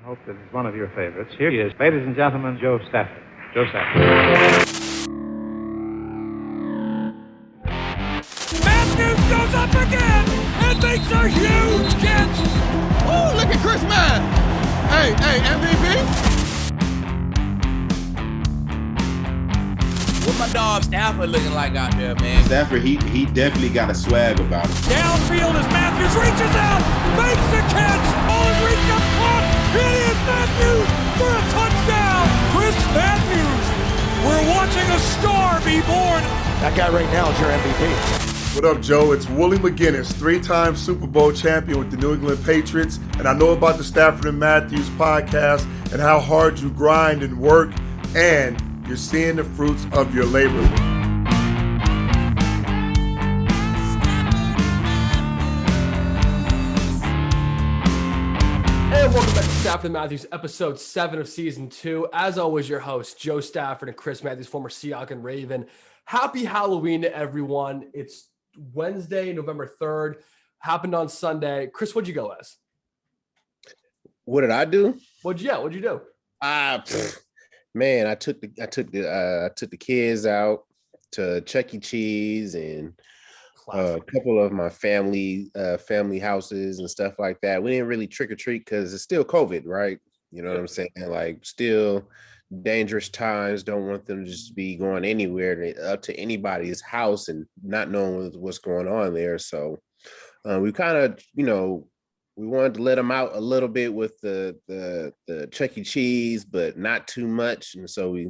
hope that it's one of your favorites. Here he is, ladies and gentlemen, Joe Stafford. Joe Stafford. Matthews goes up again and makes a huge catch. Oh, look at Chris Mann. Hey, MVP. What my dog Stafford looking like out there, man? Stafford, he definitely got a swag about him. Downfield as Matthews reaches out, makes the catch. Oh, reach up caught. It is Matthews for a touchdown. Chris Matthews. We're watching a star be born. That guy right now is your MVP. What up, Joe? It's Wooly McGinnis, three-time Super Bowl champion with the New England Patriots, and I know about the Stafford and Matthews podcast and how hard you grind and work, and you're seeing the fruits of your labor. And welcome back to Stafford and Matthews, episode 7 of season 2. As always, your hosts, Joe Stafford and Chris Matthews, former Seahawk and Raven. Happy Halloween to everyone. It's Wednesday, November 3rd. Happened on Sunday. Chris, what'd you go as? What did I do? What'd you do? Man, I took the kids out to Chuck E. Cheese and a couple of my family houses and stuff like that. We didn't really trick or treat because it's still COVID, right? You know what I'm saying? Like, still dangerous times. Don't want them to just be going anywhere up to anybody's house and not knowing what's going on there. So we kind of, we wanted to let them out a little bit with the Chuck E. Cheese, but not too much. And so we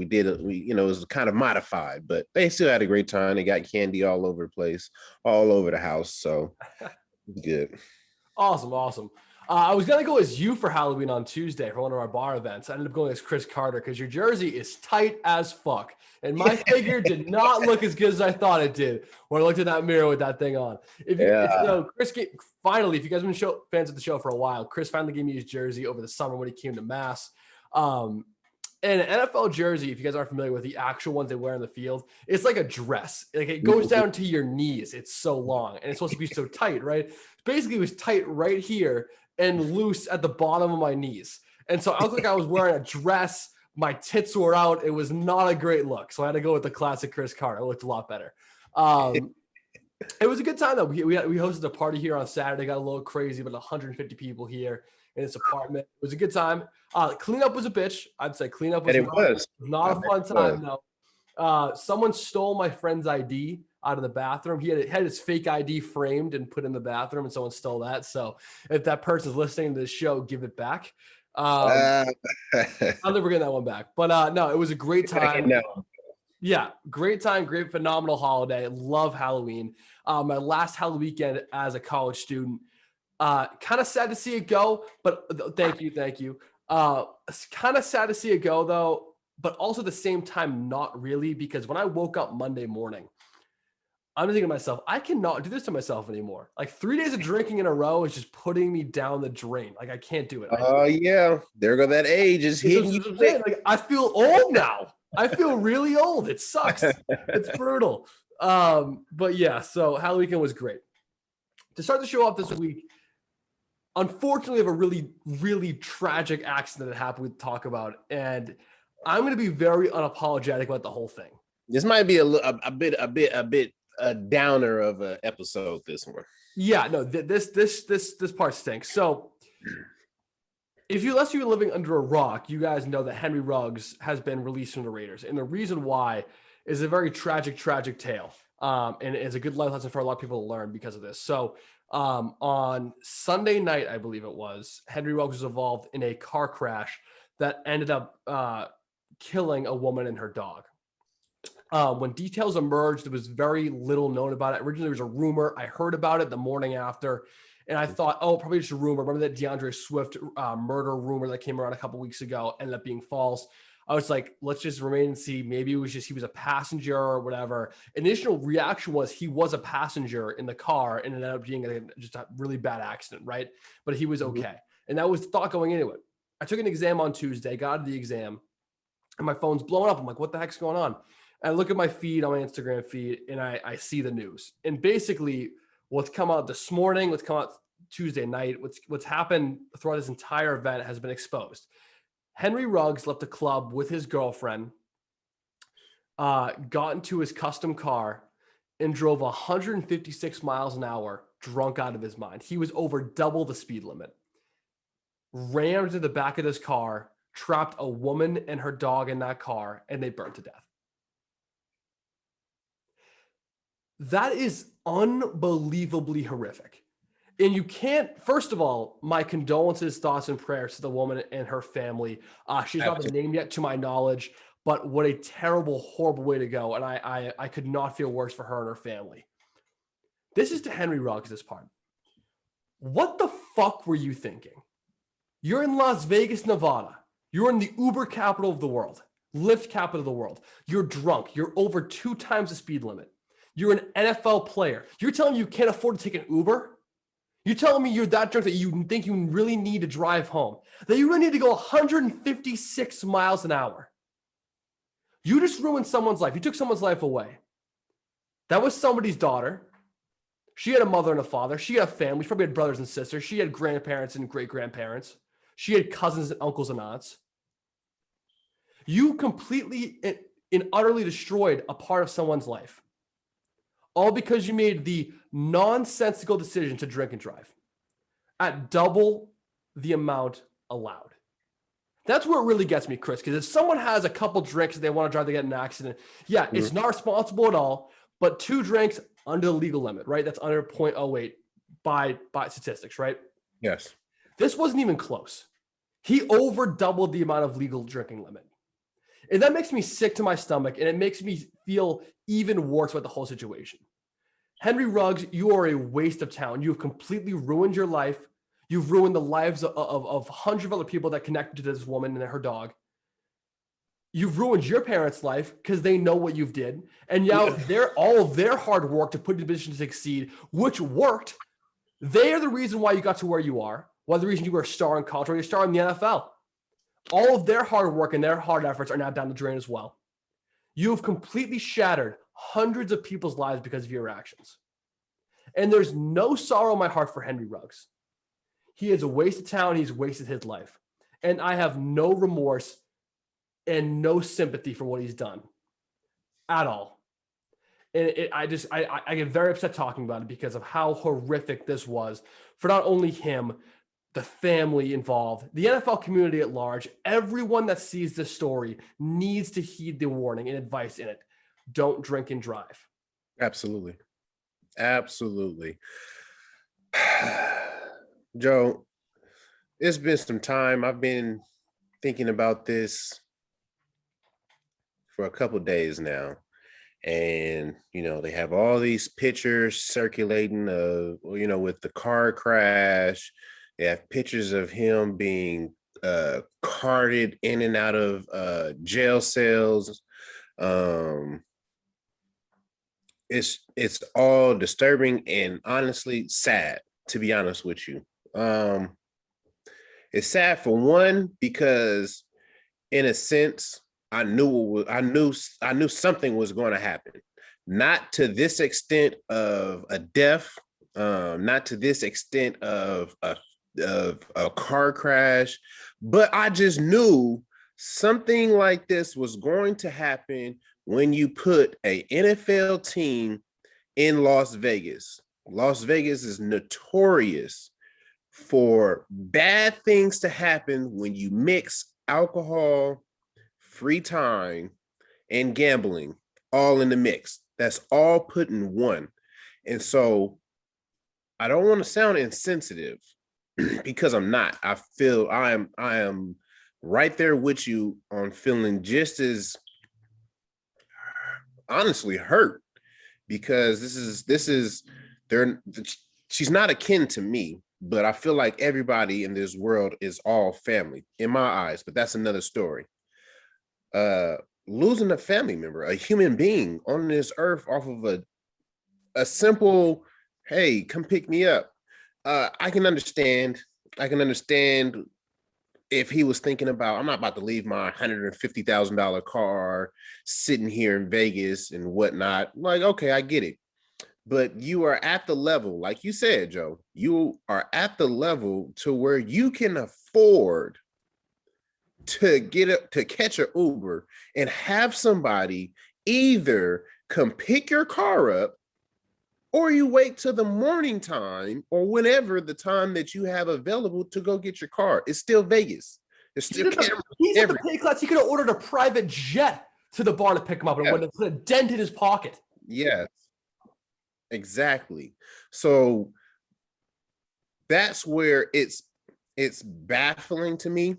did it. It was kind of modified, but they still had a great time. They got candy all over the place, all over the house. So good. Awesome. I was going to go as you for Halloween on Tuesday for one of our bar events. I ended up going as Chris Carter because your jersey is tight as fuck. And my figure did not look as good as I thought it did when I looked in that mirror with that thing on. Chris finally, if you guys have been fans of the show for a while, Chris finally gave me his jersey over the summer when he came to Mass. And an NFL jersey, if you guys aren't familiar with the actual ones they wear in the field, it's like a dress. Like, it goes down to your knees. It's so long and it's supposed to be so tight, right? Basically, it was tight right here and loose at the bottom of my knees. And so I looked like I was wearing a dress. My tits were out. It was not a great look. So I had to go with the classic Chris Carter. It looked a lot better. It was a good time, though. We hosted a party here on Saturday. Got a little crazy, but 150 people here in this apartment. It was a good time. Cleanup was a bitch. I'd say cleanup was not a fun time, though. Someone stole my friend's ID out of the bathroom. He had his fake ID framed and put in the bathroom, and someone stole that. So if that person's listening to this show, give it back. I'll never get that one back. But no, it was a great time. Yeah, great time, great, phenomenal holiday. Love Halloween. My last Halloween weekend as a college student. Kind of sad to see it go, but thank you. It's kind of sad to see it go, though, but also at the same time, not really, because when I woke up Monday morning, I'm thinking to myself, I cannot do this to myself anymore. Like, 3 days of drinking in a row is just putting me down the drain. Like, I can't do it. Yeah. There go that age is hitting you. Like, I feel old now. I feel really old. It sucks. It's brutal. But yeah, so Halloween weekend was great. To start the show off this week, unfortunately, we have a really, really tragic accident that happened to talk about. And I'm going to be very unapologetic about the whole thing. This might be a bit a downer of an episode, this one. Yeah, no, this part stinks. So unless you're living under a rock, you guys know that Henry Ruggs has been released from the Raiders. And the reason why is a very tragic tale. And it's a good life lesson for a lot of people to learn because of this. So on Sunday night, I believe it was, Henry Ruggs was involved in a car crash that ended up killing a woman and her dog. When details emerged, there was very little known about it. Originally, there was a rumor. I heard about it the morning after, and I thought, probably just a rumor. Remember that DeAndre Swift murder rumor that came around a couple weeks ago, ended up being false. I was like, let's just remain and see. Maybe it was just he was a passenger or whatever. Initial reaction was he was a passenger in the car, and it ended up being just a really bad accident, right? But he was okay. And that was the thought going into it. I took an exam on Tuesday, got out of the exam, and my phone's blowing up. I'm like, what the heck's going on? I look at my feed on my Instagram feed, and I see the news. And basically what's come out this morning, what's come out Tuesday night. What's happened throughout this entire event has been exposed. Henry Ruggs left the club with his girlfriend, got into his custom car, and drove 156 miles an hour, drunk out of his mind. He was over double the speed limit. Rammed into the back of his car, trapped a woman and her dog in that car, and they burned to death. That is unbelievably horrific. And you can't, first of all, my condolences, thoughts, and prayers to the woman and her family. She's not been named yet to my knowledge, but what a terrible, horrible way to go. And I could not feel worse for her and her family. This is to Henry Ruggs, this part. What the fuck were you thinking? You're in Las Vegas, Nevada. You're in the Uber capital of the world, Lyft capital of the world. You're drunk. You're over 2 times the speed limit. You're an NFL player. You're telling me you can't afford to take an Uber? You're telling me you're that drunk that you think you really need to drive home, that you really need to go 156 miles an hour. You just ruined someone's life. You took someone's life away. That was somebody's daughter. She had a mother and a father. She had a family. She probably had brothers and sisters. She had grandparents and great-grandparents. She had cousins and uncles and aunts. You completely and utterly destroyed a part of someone's life. All because you made the nonsensical decision to drink and drive at double the amount allowed. That's where it really gets me, Chris, because if someone has a couple drinks and they want to drive, they get in an accident. Yeah, it's not responsible at all, but 2 drinks under the legal limit, right? That's under 0.08 by statistics, right? Yes. This wasn't even close. He over doubled the amount of legal drinking limit. And that makes me sick to my stomach, and it makes me feel even worse about the whole situation. Henry Ruggs, you are a waste of talent. You have completely ruined your life. You've ruined the lives of hundreds of other people that connected to this woman and her dog. You've ruined your parents' life because they know what you've did. And now all of their hard work to put you in a position to succeed, which worked, they are the reason why you got to where you are, why the reason you were a star in college or you're a star in the NFL. All of their hard work and their hard efforts are now down the drain as well. You have completely shattered hundreds of people's lives because of your actions. And there's no sorrow in my heart for Henry Ruggs. He is a waste of talent. He's wasted his life. And I have no remorse and no sympathy for what he's done at all. And I get very upset talking about it because of how horrific this was for not only him, the family involved, the NFL community at large. Everyone that sees this story needs to heed the warning and advice in it. Don't drink and drive. Absolutely. Absolutely. Joe, it's been some time. I've been thinking about this for a couple of days now. And, they have all these pictures circulating with the car crash. They have pictures of him being carted in and out of jail cells. It's all disturbing and honestly sad, to be honest with you. It's sad for one, because in a sense, I knew something was going to happen. Not to this extent of a death, not to this extent of a car crash, but I just knew something like this was going to happen when you put an NFL team in Las Vegas. Las Vegas is notorious for bad things to happen when you mix alcohol, free time, and gambling all in the mix. That's all put in one. And so I don't want to sound insensitive because I'm not. I feel I am right there with you on feeling just as honestly hurt, because she's not akin to me, but I feel like everybody in this world is all family in my eyes, but that's another story. Losing a family member, a human being on this earth off of a simple, hey, come pick me up. I can understand if he was thinking about, I'm not about to leave my $150,000 car sitting here in Vegas and whatnot. Like, okay, I get it. but you are at the level, like you said, Joe, you are at the level to where you can afford to catch an Uber and have somebody either come pick your car up, or you wait till the morning time or whenever the time that you have available to go get your car. It's still Vegas. There's still cameras. He's at the pay class. He could have ordered a private jet to the bar to pick him up, and it would have put a dent in his pocket. Yes, exactly. So that's where it's baffling to me.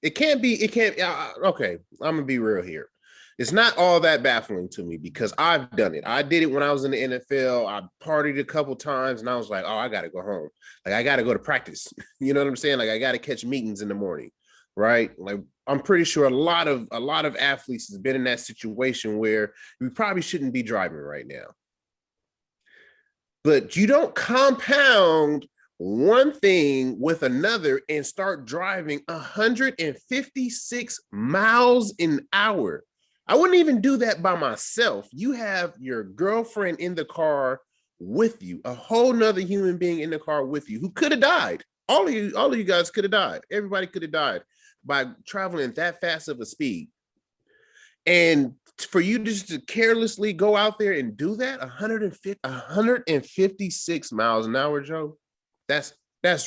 Okay, I'm gonna be real here. It's not all that baffling to me because I've done it. I did it when I was in the NFL. I partied a couple times and I was like, oh, I got to go home. Like, I got to go to practice. You know what I'm saying? Like, I got to catch meetings in the morning, right? Like, I'm pretty sure a lot of athletes has been in that situation where we probably shouldn't be driving right now. But you don't compound one thing with another and start driving 156 miles an hour. I wouldn't even do that by myself. You have your girlfriend in the car with you, a whole nother human being in the car with you who could have died. All of you guys could have died. Everybody could have died by traveling that fast of a speed. And for you just to carelessly go out there and do that, 156 miles an hour, Joe, that's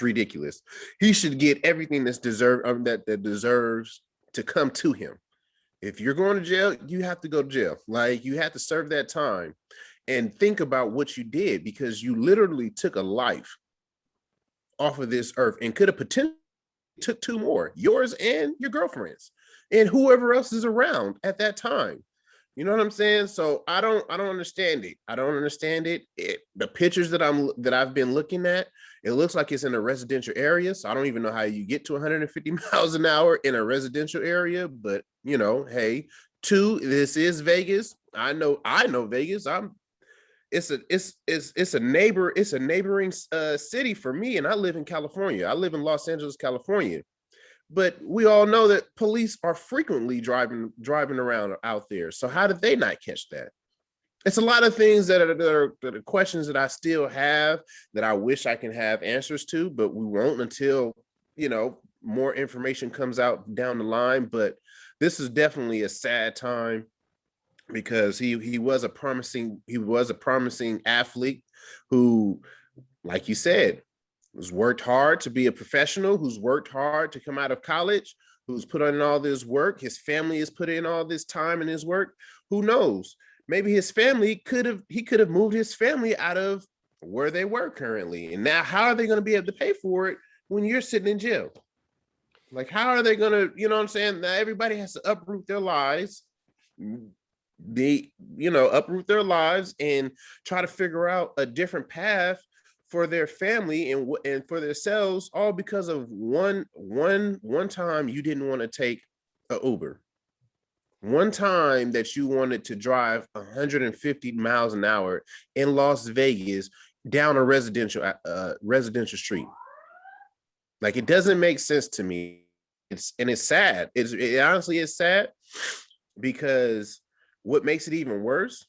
ridiculous. He should get everything that deserves to come to him. If you're going to jail, you have to go to jail. Like, you have to serve that time and think about what you did, because you literally took a life off of this earth and could have potentially took two more, yours and your girlfriend's and whoever else is around at that time. You know what I'm saying? So I don't understand it. I don't understand it. The pictures that I've been looking at, it looks like it's in a residential area. So I don't even know how you get to 150 miles an hour in a residential area. But you know, hey, this is Vegas. I know Vegas. It's a neighboring city for me, and I live in California. I live in Los Angeles, California. But we all know that police are frequently driving around out there. So how did they not catch that? It's a lot of things that are questions that I still have that I wish I can have answers to, but we won't until, you know, more information comes out down the line. But this is definitely a sad time, because he was a promising athlete who, like you said, who's worked hard to be a professional, who's worked hard to come out of college, who's put in all this work. His family has put in all this time in his work. Who knows? Maybe his family could have moved his family out of where they were currently. And now how are they going to be able to pay for it when you're sitting in jail? Like, how are they going to, you know what I'm saying? Now everybody has to uproot their lives. Uproot their lives and try to figure out a different path for their family and for themselves, all because of one time you didn't want to take an Uber. One time that you wanted to drive 150 miles an hour in Las Vegas down a residential street. Like, it doesn't make sense to me. It's sad. It honestly is sad, because what makes it even worse,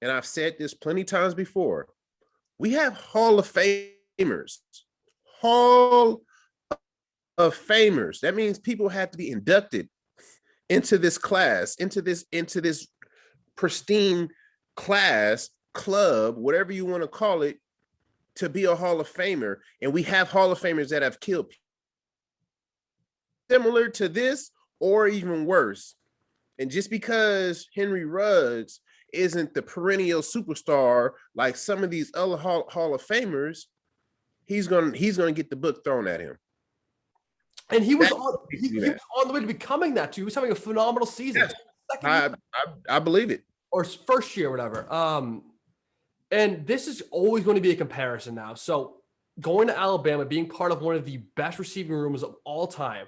and I've said this plenty times before, we have Hall of Famers. Hall of Famers. That means people have to be inducted into this class, into this pristine class, club, whatever you want to call it, to be a Hall of Famer. And we have Hall of Famers that have killed people. Similar to this, or even worse. And just because Henry Ruggs isn't the perennial superstar like some of these other Hall of Famers, he's gonna get the book thrown at him. And he was on the way to becoming that too. He was having a phenomenal season. Yes, I believe it. Or first year, whatever. And this is always going to be a comparison now. So going to Alabama, being part of one of the best receiving rooms of all time,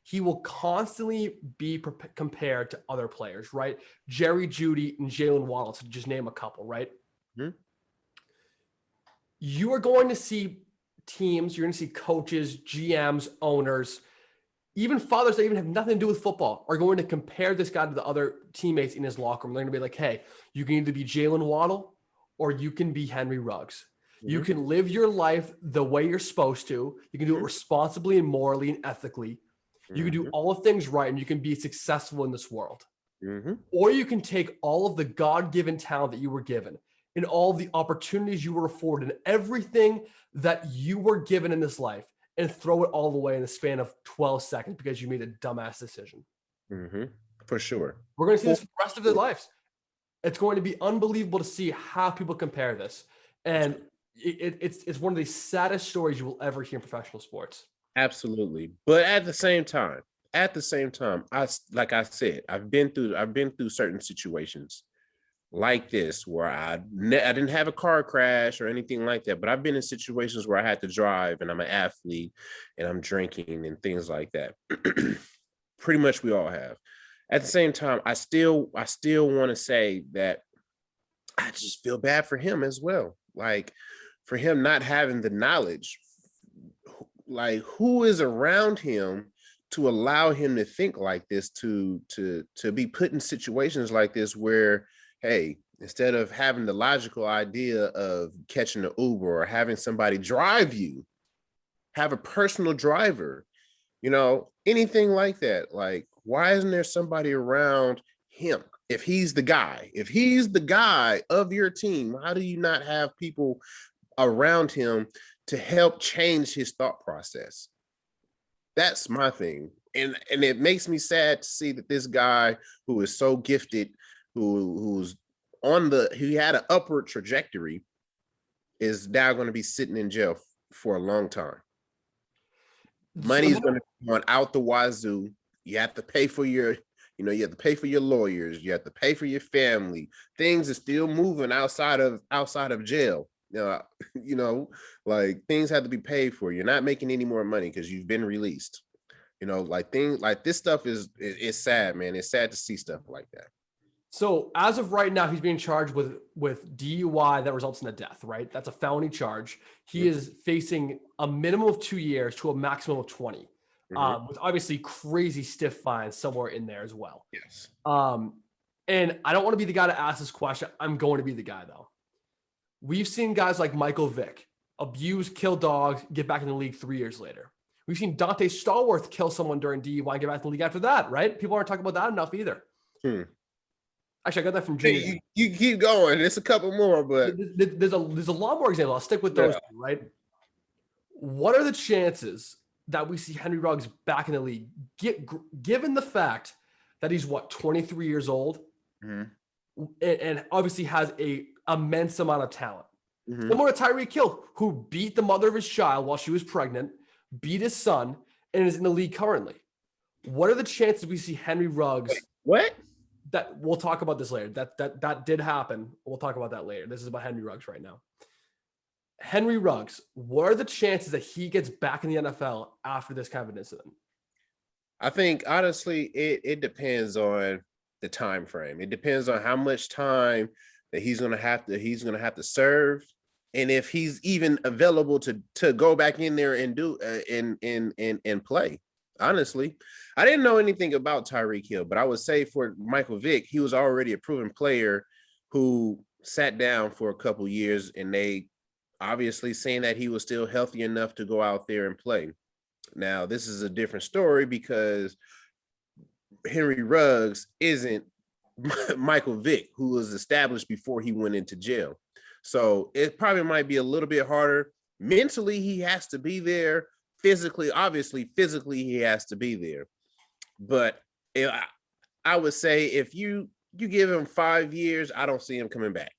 he will constantly be compared to other players, right? Jerry Jeudy and Jalen Waddle, to just name a couple, right? Mm-hmm. You are going to see teams, you're going to see coaches, GMs, owners, even fathers that even have nothing to do with football are going to compare this guy to the other teammates in his locker room. They're going to be like, hey, you can either be Jalen Waddle or you can be Henry Ruggs. You Mhm. can live your life the way you're supposed to. You can do it responsibly and morally and ethically. You can do all of things right, and you can be successful in this world. Mhm. Or you can take all of the God-given talent that you were given and all of the opportunities you were afforded and everything that you were given in this life and throw it all away in the span of 12 seconds because you made a dumbass decision. Mhm. For sure. We're going to see this for the rest of their lives. It's going to be unbelievable to see how people compare this. And it's one of the saddest stories you will ever hear in professional sports. Absolutely. But at the same time, like I said, I've been through certain situations like this where I didn't have a car crash or anything like that, but I've been in situations where I had to drive and I'm an athlete and I'm drinking and things like that. Pretty much we all have. At the same time, I still want to say that I just feel bad for him as well. Like for him not having the knowledge, like who is around him to allow him to think like this, to be put in situations like this where, hey, instead of having the logical idea of catching an Uber or having somebody drive you, have a personal driver, anything like that. Like, why isn't there somebody around him? If he's the guy of your team, how do you not have people around him to help change his thought process? That's my thing. And it makes me sad to see that this guy who is so gifted, who had an upward trajectory, is now going to be sitting in jail for a long time. Money's going to be going out the wazoo. You have to pay for your lawyers. You have to pay for your family. Things are still moving outside of jail. Like things have to be paid for. You're not making any more money because you've been released. Like things like this stuff is sad, man. It's sad to see stuff like that. So as of right now, he's being charged with DUI that results in a death, right? That's a felony charge. He is facing a minimum of 2 years to a maximum of 20, with obviously crazy stiff fines somewhere in there as well. Yes. And I don't want to be the guy to ask this question. I'm going to be the guy, though. We've seen guys like Michael Vick abuse, kill dogs, get back in the league 3 years later. We've seen Dante Stallworth kill someone during DUI and get back in the league after that, right? People aren't talking about that enough either. Actually, I got that from Junior. Hey, you keep going. There's a couple more, but there's a lot more examples. I'll stick with those two, right? What are the chances that we see Henry Ruggs back in the league, given the fact that he's 23 years old, and obviously has a immense amount of talent? Similar to Tyreek Hill, who beat the mother of his child while she was pregnant, beat his son, and is in the league currently. What are the chances we see Henry Ruggs? Wait, what? That we'll talk about this later. That did happen. We'll talk about that later. This is about Henry Ruggs right now. Henry Ruggs, what are the chances that he gets back in the NFL after this kind of an incident? I think honestly, it depends on the time frame. It depends on how much time that he's gonna have to serve, and if he's even available to go back in there and do and play. Honestly, I didn't know anything about Tyreek Hill, but I would say for Michael Vick, he was already a proven player who sat down for a couple years, and they obviously saying that he was still healthy enough to go out there and play. Now, this is a different story because Henry Ruggs isn't Michael Vick, who was established before he went into jail. So it probably might be a little bit harder. Mentally, he has to be there. Physically, he has to be there. But I would say if you give him 5 years, I don't see him coming back.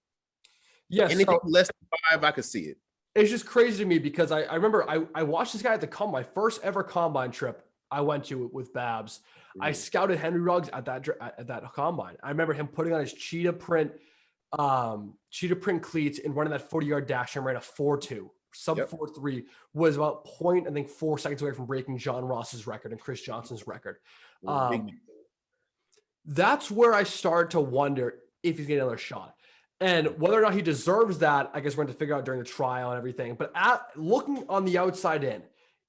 Yes. Anything less than 5, I could see it. It's just crazy to me because I remember I watched this guy at my first ever combine trip I went to with Babs. I scouted Henry Ruggs at that combine. I remember him putting on his cheetah print cleats and running that 40-yard dash and ran a 4.2. Sub 4.3 was about 4 seconds away from breaking John Ross's record and Chris Johnson's record. That's where I started to wonder if he's getting another shot. And whether or not he deserves that, I guess we're going to figure out during the trial and everything. But looking on the outside in,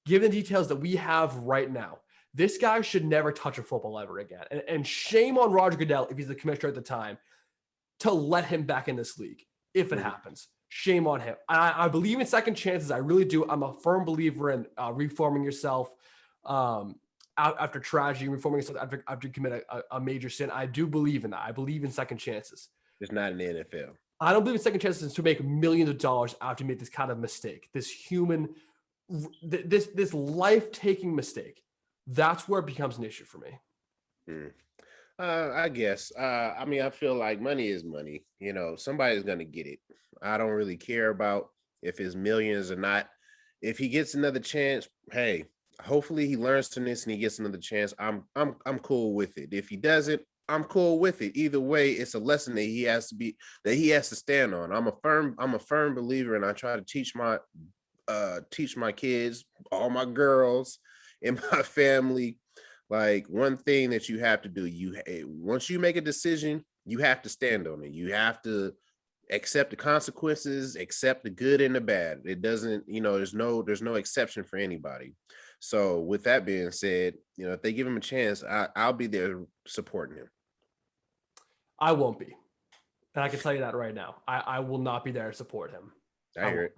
given the details that we have right now, this guy should never touch a football ever again. And shame on Roger Goodell, if he's the commissioner at the time, to let him back in this league. if it happens. Shame on him. I believe in second chances. I really do. I'm a firm believer in reforming yourself after tragedy, reforming yourself after you commit a major sin. I do believe in that. I believe in second chances. It's not in the NFL. I don't believe in second chances to make millions of dollars after you make this kind of mistake, this life-taking mistake. That's where it becomes an issue for me. I guess. I mean, I feel like money is money. You know, somebody's going to get it. I don't really care about if it's millions or not. If he gets another chance, hey, hopefully he learns from this and he gets another chance. I'm cool with it. If he doesn't, I'm cool with it. Either way, it's a lesson that he has to stand on. I'm a firm believer, and I try to teach my kids, all my girls in my family, like, one thing that you have to do, once you make a decision, you have to stand on it. You have to accept the consequences, accept the good and the bad. It doesn't, there's no exception for anybody. So with that being said, if they give him a chance, I'll be there supporting him. I won't be. And I can tell you that right now. I will not be there to support him. I hear it.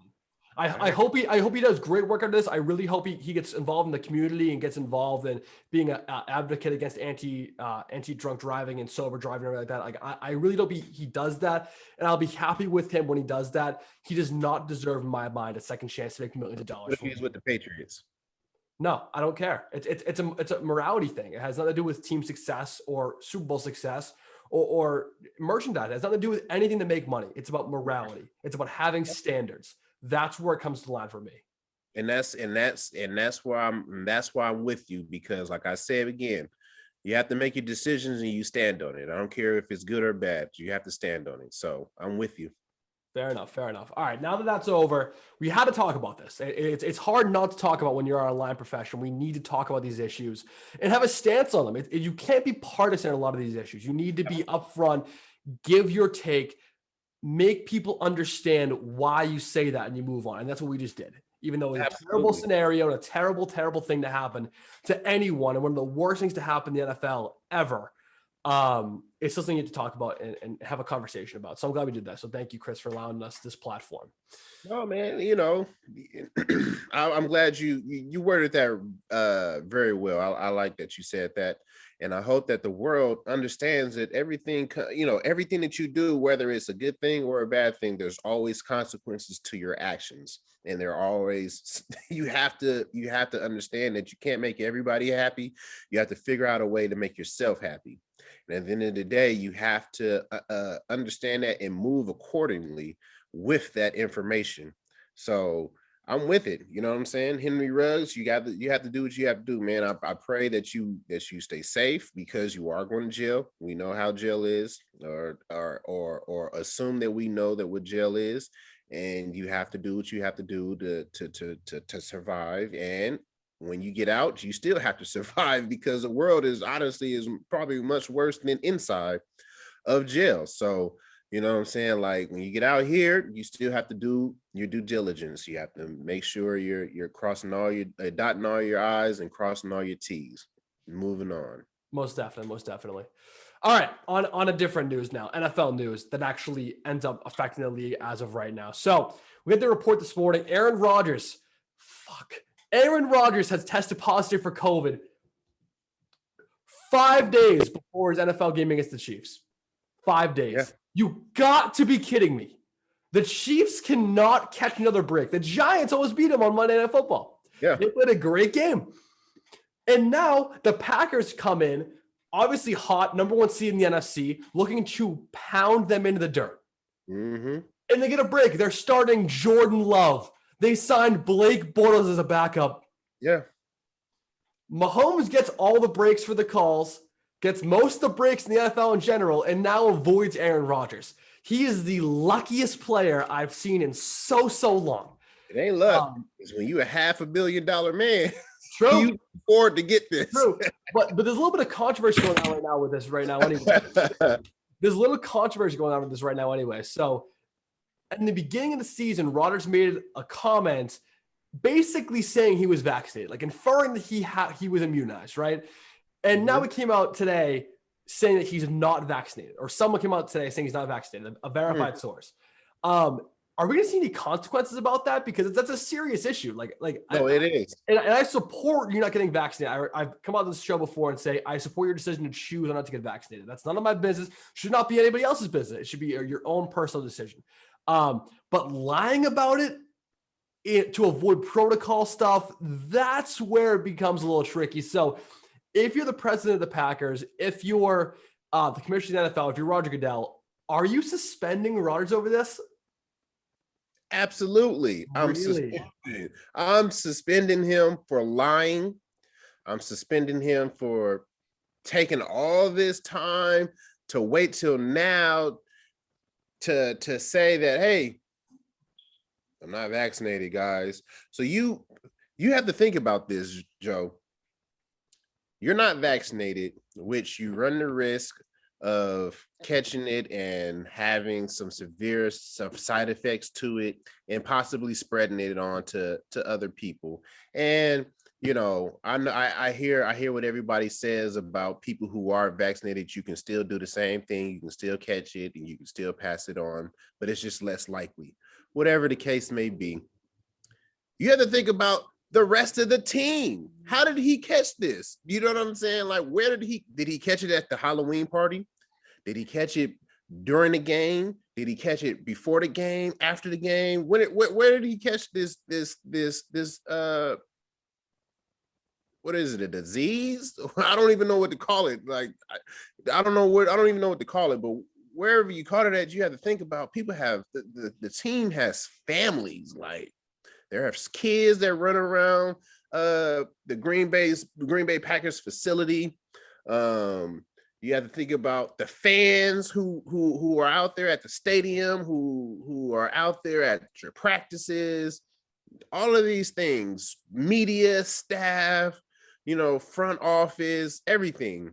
I hope he does great work on this. I really hope he gets involved in the community and gets involved in being an advocate against anti-drunk driving and sober driving and everything like that. Like, I really hope he does that, and I'll be happy with him when he does that. He does not deserve, in my mind, a second chance to make millions of dollars. What if he's with the Patriots? No, I don't care. It's a morality thing. It has nothing to do with team success or Super Bowl success or merchandise. It has nothing to do with anything to make money. It's about morality. It's about having standards. That's where it comes to the line for me. And that's why I'm with you, because, like I said again, you have to make your decisions and you stand on it. I don't care if it's good or bad. You have to stand on it. So I'm with you. Fair enough. All right, now that that's over, we had to talk about this. It's hard not to talk about when you're an online professional. We need to talk about these issues and have a stance on them. You can't be partisan in a lot of these issues. You need to be upfront, give your take, make people understand why you say that, and you move on. And that's what we just did. Even though it's a terrible scenario and a terrible, terrible thing to happen to anyone, and one of the worst things to happen in the NFL ever, it's something you need to talk about and have a conversation about. So I'm glad we did that. So thank you, Chris, for allowing us this platform. Oh man, I'm glad you worded that very well. I like that you said that. And I hope that the world understands that everything that you do, whether it's a good thing or a bad thing, there's always consequences to your actions. And they're always, you have to understand that you can't make everybody happy. You have to figure out a way to make yourself happy. And at the end of the day, you have to understand that and move accordingly with that information. So I'm with it. You know what I'm saying? Henry Ruggs, you have to do what you have to do, man. I pray that you stay safe, because you are going to jail. We know how jail is, or assume that we know that what jail is, and you have to do what you have to do to survive. And when you get out, you still have to survive, because the world is probably much worse than inside of jail. So, you know what I'm saying? Like, when you get out here, you still have to do your due diligence. You have to make sure you're crossing dotting all your I's and crossing all your T's. Moving on. Most definitely. All right, on a different news now, NFL news that actually ends up affecting the league as of right now. So we had the report this morning. Aaron Rodgers has tested positive for COVID 5 days before his NFL game against the Chiefs. 5 days. Yeah. You got to be kidding me. The Chiefs cannot catch another break. The Giants almost beat them on Monday Night Football. Yeah. They played a great game. And now the Packers come in, obviously hot, number one seed in the NFC, looking to pound them into the dirt. Mm-hmm. And they get a break. They're starting Jordan Love. They signed Blake Bortles as a backup. Yeah. Mahomes gets all the breaks for the calls, gets most of the breaks in the NFL in general, and now avoids Aaron Rodgers. He is the luckiest player I've seen in so long. It ain't luck. It's when you're a $500 million man. True. You afford to get this. True. But there's a little bit of controversy going on right now with this right now anyway. There's a little controversy going on with this right now anyway. So in the beginning of the season, Rodgers made a comment basically saying he was vaccinated, like inferring that he was immunized, right? And now it came out today saying that he's not vaccinated, or someone came out today saying he's not vaccinated, a verified source. Are we going to see any consequences about that? Because that's a serious issue. It is. And I support you not getting vaccinated. I've come on this show before and say, I support your decision to choose not to get vaccinated. That's none of my business. Should not be anybody else's business. It should be your own personal decision. But lying about it to avoid protocol stuff, that's where it becomes a little tricky. So if you're the president of the Packers, if you're the commissioner of the NFL, if you're Roger Goodell, are you suspending Rodgers over this? Absolutely. Really? I'm suspending him for lying. I'm suspending him for taking all this time to wait till now to say that, hey, I'm not vaccinated, guys. So you have to think about this, Joe. You're not vaccinated, which you run the risk of catching it and having some severe side effects to it and possibly spreading it on to other people. And I hear what everybody says about people who are vaccinated. You can still do the same thing, you can still catch it, and you can still pass it on, but it's just less likely. Whatever the case may be, you have to think about the rest of the team. How did he catch this? You know what I'm saying? Like, where did he catch it at the Halloween party? Did he catch it during the game? Did he catch it before the game, after the game? Where did he catch this what is it, a disease? I don't even know what to call it. Like, I don't even know what to call it, but wherever you caught it at, you have to think about people have the team has families. Like, there are kids that run around the Green Bay Packers facility. You have to think about the fans who are out there at the stadium, who are out there at your practices, all of these things, media, staff, front office, everything.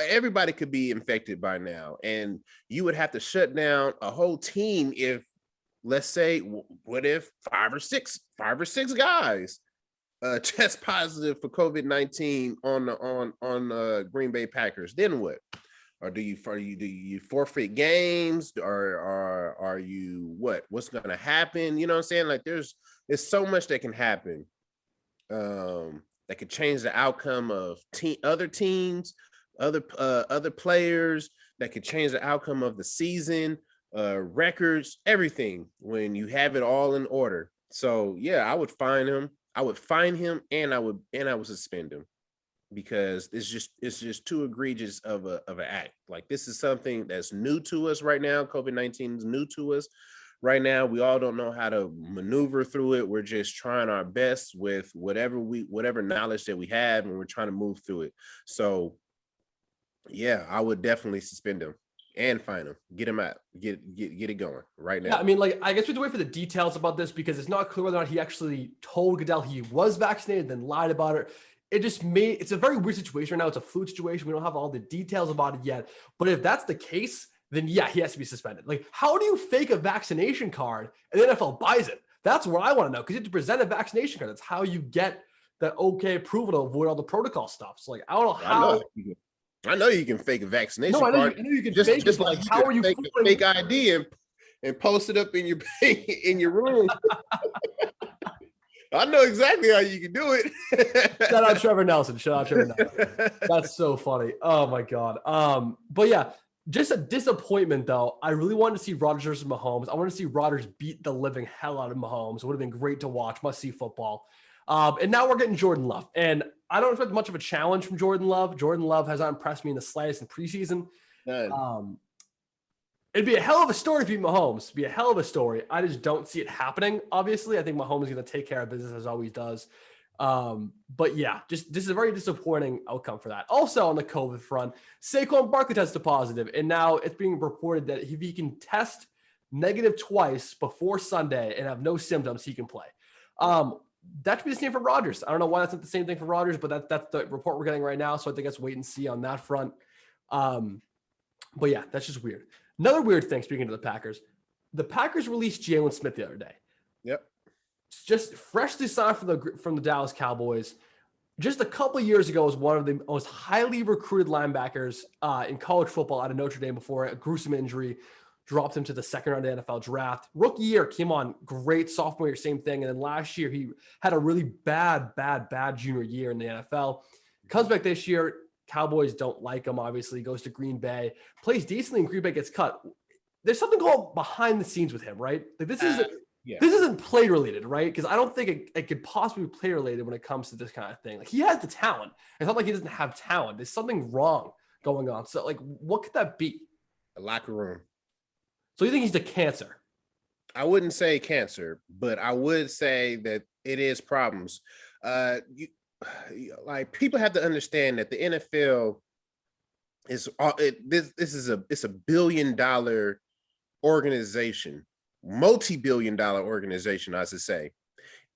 Everybody could be infected by now, and you would have to shut down a whole team if, let's say, what if five or six guys test positive for COVID-19 on Green Bay Packers? Then what? Or do you forfeit games? Or are you what? What's going to happen? You know what I'm saying? Like, there's so much that can happen that could change the outcome of other teams, other players, that could change the outcome of the season, records, everything, when you have it all in order. So yeah, I would fine him. And I would suspend him, because it's just too egregious of an act. Like, this is something that's new to us right now. COVID-19 is new to us right now. We all don't know how to maneuver through it. We're just trying our best with whatever knowledge that we have, and we're trying to move through it. So yeah, I would definitely suspend him and fine him. Get him out. Get it going right now. Yeah, I mean, like, I guess we have to wait for the details about this, because it's not clear whether or not he actually told Goodell he was vaccinated, then lied about it. It's a very weird situation right now. It's a fluid situation. We don't have all the details about it yet. But if that's the case, then yeah, he has to be suspended. Like, how do you fake a vaccination card and the NFL buys it? That's what I want to know, because you have to present a vaccination card. That's how you get the okay approval to avoid all the protocol stuff. So, like, I don't know how. I know you can fake a vaccination card. I know you can fake it, like, how are you fake a fake ID and post it up in your room? I know exactly how you can do it. Shout out Trevor Nelson. That's so funny. Oh my God. But yeah, just a disappointment though. I really wanted to see Rodgers versus Mahomes. I want to see Rodgers beat the living hell out of Mahomes. It would have been great to watch. Must see football. And now we're getting Jordan Love. And I don't expect much of a challenge from Jordan Love. Jordan Love has not impressed me in the slightest in preseason. It'd be a hell of a story if you beat Mahomes. It'd be a hell of a story. I just don't see it happening. Obviously, I think Mahomes is going to take care of business as always does. But yeah, this is a very disappointing outcome for that. Also on the COVID front, Saquon Barkley tested positive, and now it's being reported that if he can test negative twice before Sunday and have no symptoms, he can play. That should be the same for Rodgers. I don't know why that's not the same thing for Rodgers, but that's the report we're getting right now. So I think let's wait and see on that front. But yeah, that's just weird. Another weird thing, speaking to the Packers released Jalen Smith the other day. Yep. Just freshly signed from the Dallas Cowboys. Just a couple of years ago was one of the most highly recruited linebackers in college football out of Notre Dame before a gruesome injury. dropped him to the second round of the NFL draft. Rookie year came on great. Sophomore year, same thing. And then last year, he had a really bad junior year in the NFL. Comes back this year. Cowboys don't like him, obviously. Goes to Green Bay. Plays decently, and Green Bay gets cut. There's something going behind the scenes with him, right? Like this isn't play related, right? Because I don't think it could possibly be play related when it comes to this kind of thing. Like he has the talent. It's not like he doesn't have talent. There's something wrong going on. So like, what could that be? A locker room. So you think he's the cancer? I wouldn't say cancer, but I would say that it is problems. Like people have to understand that the NFL is it's a $1 billion organization, multi-billion dollar organization, I should say.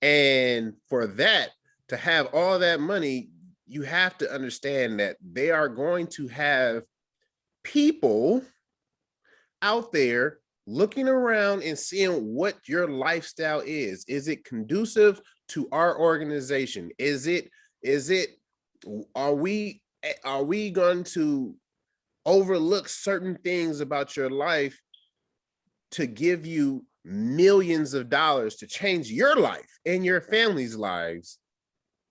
And for that to have all that money, you have to understand that they are going to have people out there looking around and seeing what your lifestyle is. Is it conducive to our organization? Are we going to overlook certain things about your life to give you millions of dollars to change your life and your family's lives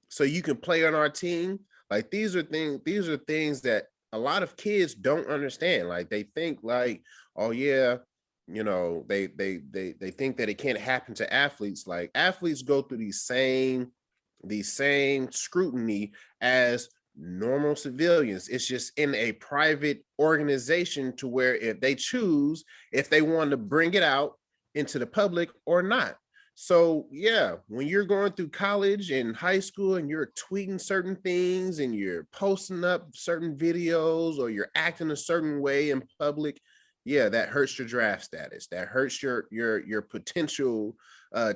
so you can play on our team? Like these are things that a lot of kids don't understand. Like they think like, oh yeah, you know, they think that it can't happen to athletes. Like athletes go through these same scrutiny as normal civilians. It's just in a private organization to where if they choose, if they want to bring it out into the public or not. So yeah, when you're going through college and high school and you're tweeting certain things and you're posting up certain videos or you're acting a certain way in public, yeah, that hurts your draft status. That hurts your potential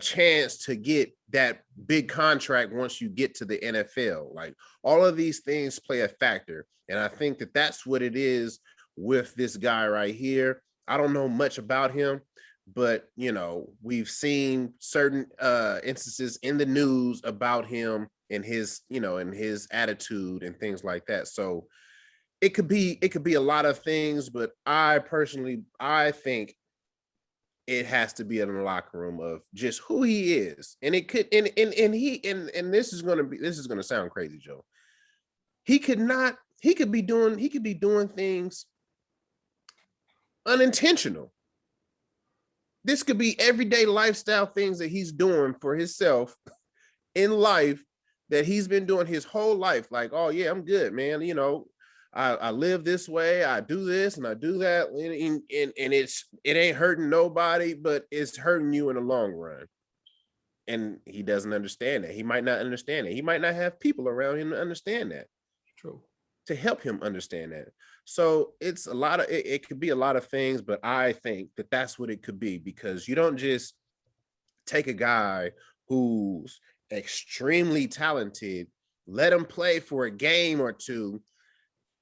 chance to get that big contract once you get to the NFL. Like all of these things play a factor. And I think that that's what it is with this guy right here. I don't know much about him, but you know, we've seen certain instances in the news about him and his, you know, and his attitude and things like that. So it could be a lot of things, but I think it has to be in the locker room of just who he is. And it could, and this is going to sound crazy, Joe. He could be doing things unintentional. This could be everyday lifestyle things that he's doing for himself in life that he's been doing his whole life. Like, oh yeah, I'm good, man. You know, I live this way, I do this and I do that, and it ain't hurting nobody, but it's hurting you in the long run. And he doesn't understand that. He might not understand it. He might not have people around him to understand that. True. To help him understand that. So it's it could be a lot of things, but I think that that's what it could be, because you don't just take a guy who's extremely talented, let him play for a game or two,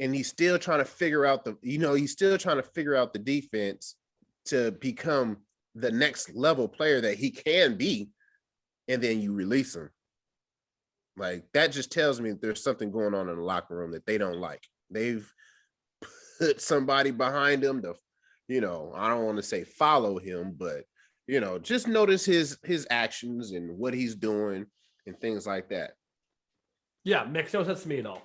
and he's still trying to figure out the defense to become the next level player that he can be, and then you release him. Like that just tells me there's something going on in the locker room that they don't like. They've put somebody behind him to, you know, I don't want to say follow him, but you know, just notice his actions and what he's doing and things like that. Yeah, makes no sense to me at all.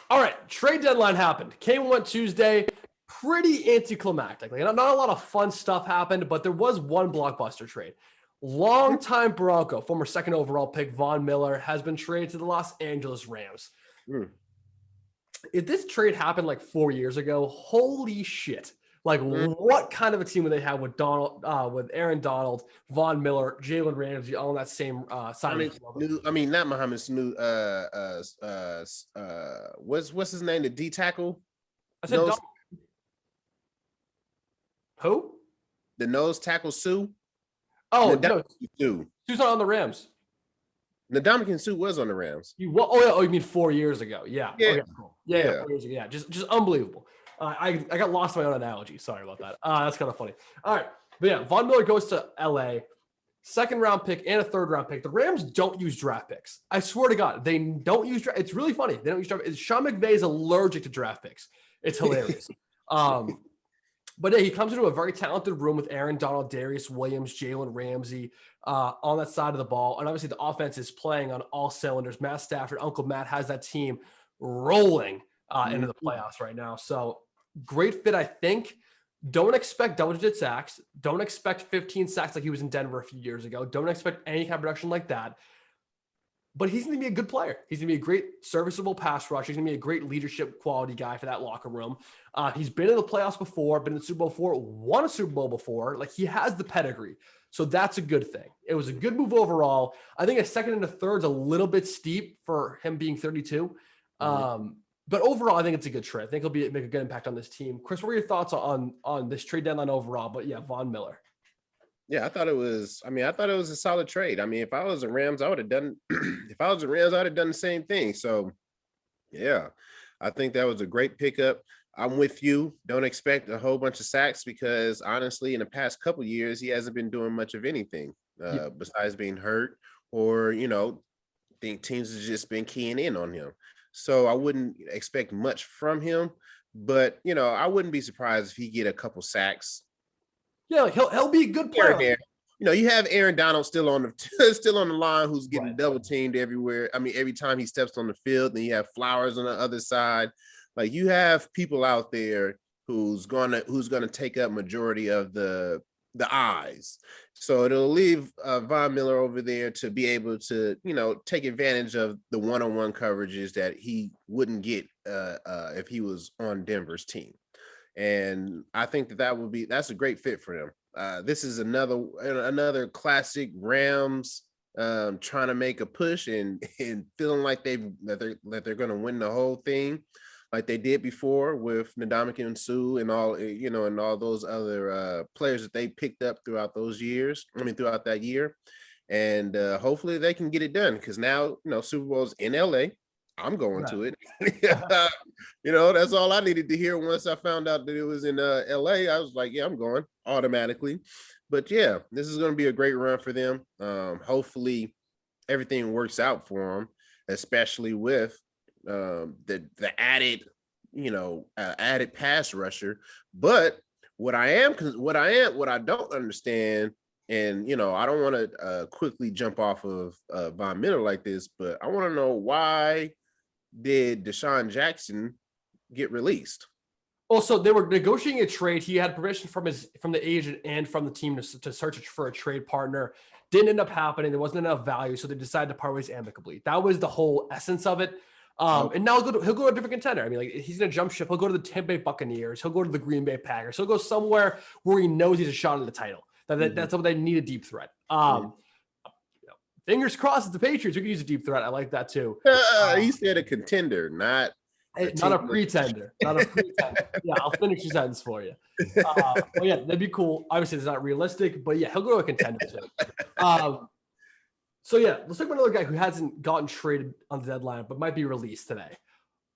All right, trade deadline happened. Came and went Tuesday. Pretty anticlimactic. Like, not a lot of fun stuff happened, but there was one blockbuster trade. Longtime Bronco, former second overall pick Von Miller, has been traded to the Los Angeles Rams. If this trade happened like 4 years ago, holy shit. Like, what kind of a team would they have with with Aaron Donald, Von Miller, Jalen Ramsey, all on that same side? Not Mohamed Sanu. What's his name? The D tackle. I said Donald. Who? The nose tackle Sue. Oh, no. Sue. Sue's not on the Rams. Ndamukong Suh was on the Rams. You mean 4 years ago? Yeah. Okay, cool. Yeah. 4 years ago. Yeah, just unbelievable. I got lost in my own analogy. Sorry about that. That's kind of funny. All right. But yeah, Von Miller goes to LA, second round pick and a third round pick. The Rams don't use draft picks. I swear to God, they don't use draft. It's really funny. They don't use draft. Sean McVay is allergic to draft picks. It's hilarious. But yeah, he comes into a very talented room with Aaron Donald, Darius Williams, Jalen Ramsey on that side of the ball. And obviously the offense is playing on all cylinders. Matt Stafford, Uncle Matt has that team rolling into the playoffs right now. So great fit, I think. Don't expect double-digit sacks. Don't expect 15 sacks like he was in Denver a few years ago. Don't expect any kind of production like that. But he's going to be a good player. He's going to be a great serviceable pass rusher. He's going to be a great leadership quality guy for that locker room. He's been in the playoffs before, been in the Super Bowl before, won a Super Bowl before. Like, he has the pedigree. So that's a good thing. It was a good move overall. I think a second and a third is a little bit steep for him being 32. But overall, I think it's a good trade. I think he'll make a good impact on this team. Chris, what were your thoughts on this trade deadline overall? But yeah, Von Miller. Yeah, I thought it was a solid trade. I mean, if I was the Rams, I would have done the same thing. So yeah, I think that was a great pickup. I'm with you. Don't expect a whole bunch of sacks because honestly, in the past couple of years, he hasn't been doing much of anything besides being hurt or, think teams have just been keying in on him. So I wouldn't expect much from him, but I wouldn't be surprised if he get a couple sacks. Yeah, like he'll be a good player. Here. You have Aaron Donald still on the line, who's getting double teamed everywhere. I mean, every time he steps on the field, then you have Flowers on the other side. Like, you have people out there who's gonna take up majority of the eyes. So it'll leave Von Miller over there to be able to, take advantage of the one-on-one coverages that he wouldn't get if he was on Denver's team. And I think that's a great fit for them. This is another classic Rams trying to make a push and feeling like they're going to win the whole thing, like they did before with Ndamukong Suh and all and all those other players that they picked up throughout those years. I mean, throughout that year, and hopefully they can get it done because now Super Bowl's in LA. I'm going to it. That's all I needed to hear. Once I found out that it was in LA, I was like, yeah, I'm going automatically. But yeah, this is going to be a great run for them. Hopefully everything works out for them, especially with the added, added pass rusher. But what I don't understand, and I don't want to quickly jump off of Von Miller like this, but I want to know, why did Deshaun Jackson get released? Also, they were negotiating a trade. He had permission from the agent and from the team to search for a trade partner. Didn't end up happening. There wasn't enough value, so they decided to part ways amicably. That was the whole essence of it. And now he'll go to a different contender. I mean, like, he's going to jump ship. He'll go to the Tampa Bay Buccaneers. He'll go to the Green Bay Packers. He'll go somewhere where he knows he's a shot at the title. That's what they need, a deep threat. Fingers crossed at the Patriots. We could use a deep threat. I like that too. He said a contender, not a pretender. Not a pretender. Yeah, I'll finish your sentence for you. Well, yeah, that'd be cool. Obviously, it's not realistic, but yeah, he'll go to a contender too. So yeah, let's talk about another guy who hasn't gotten traded on the deadline, but might be released today.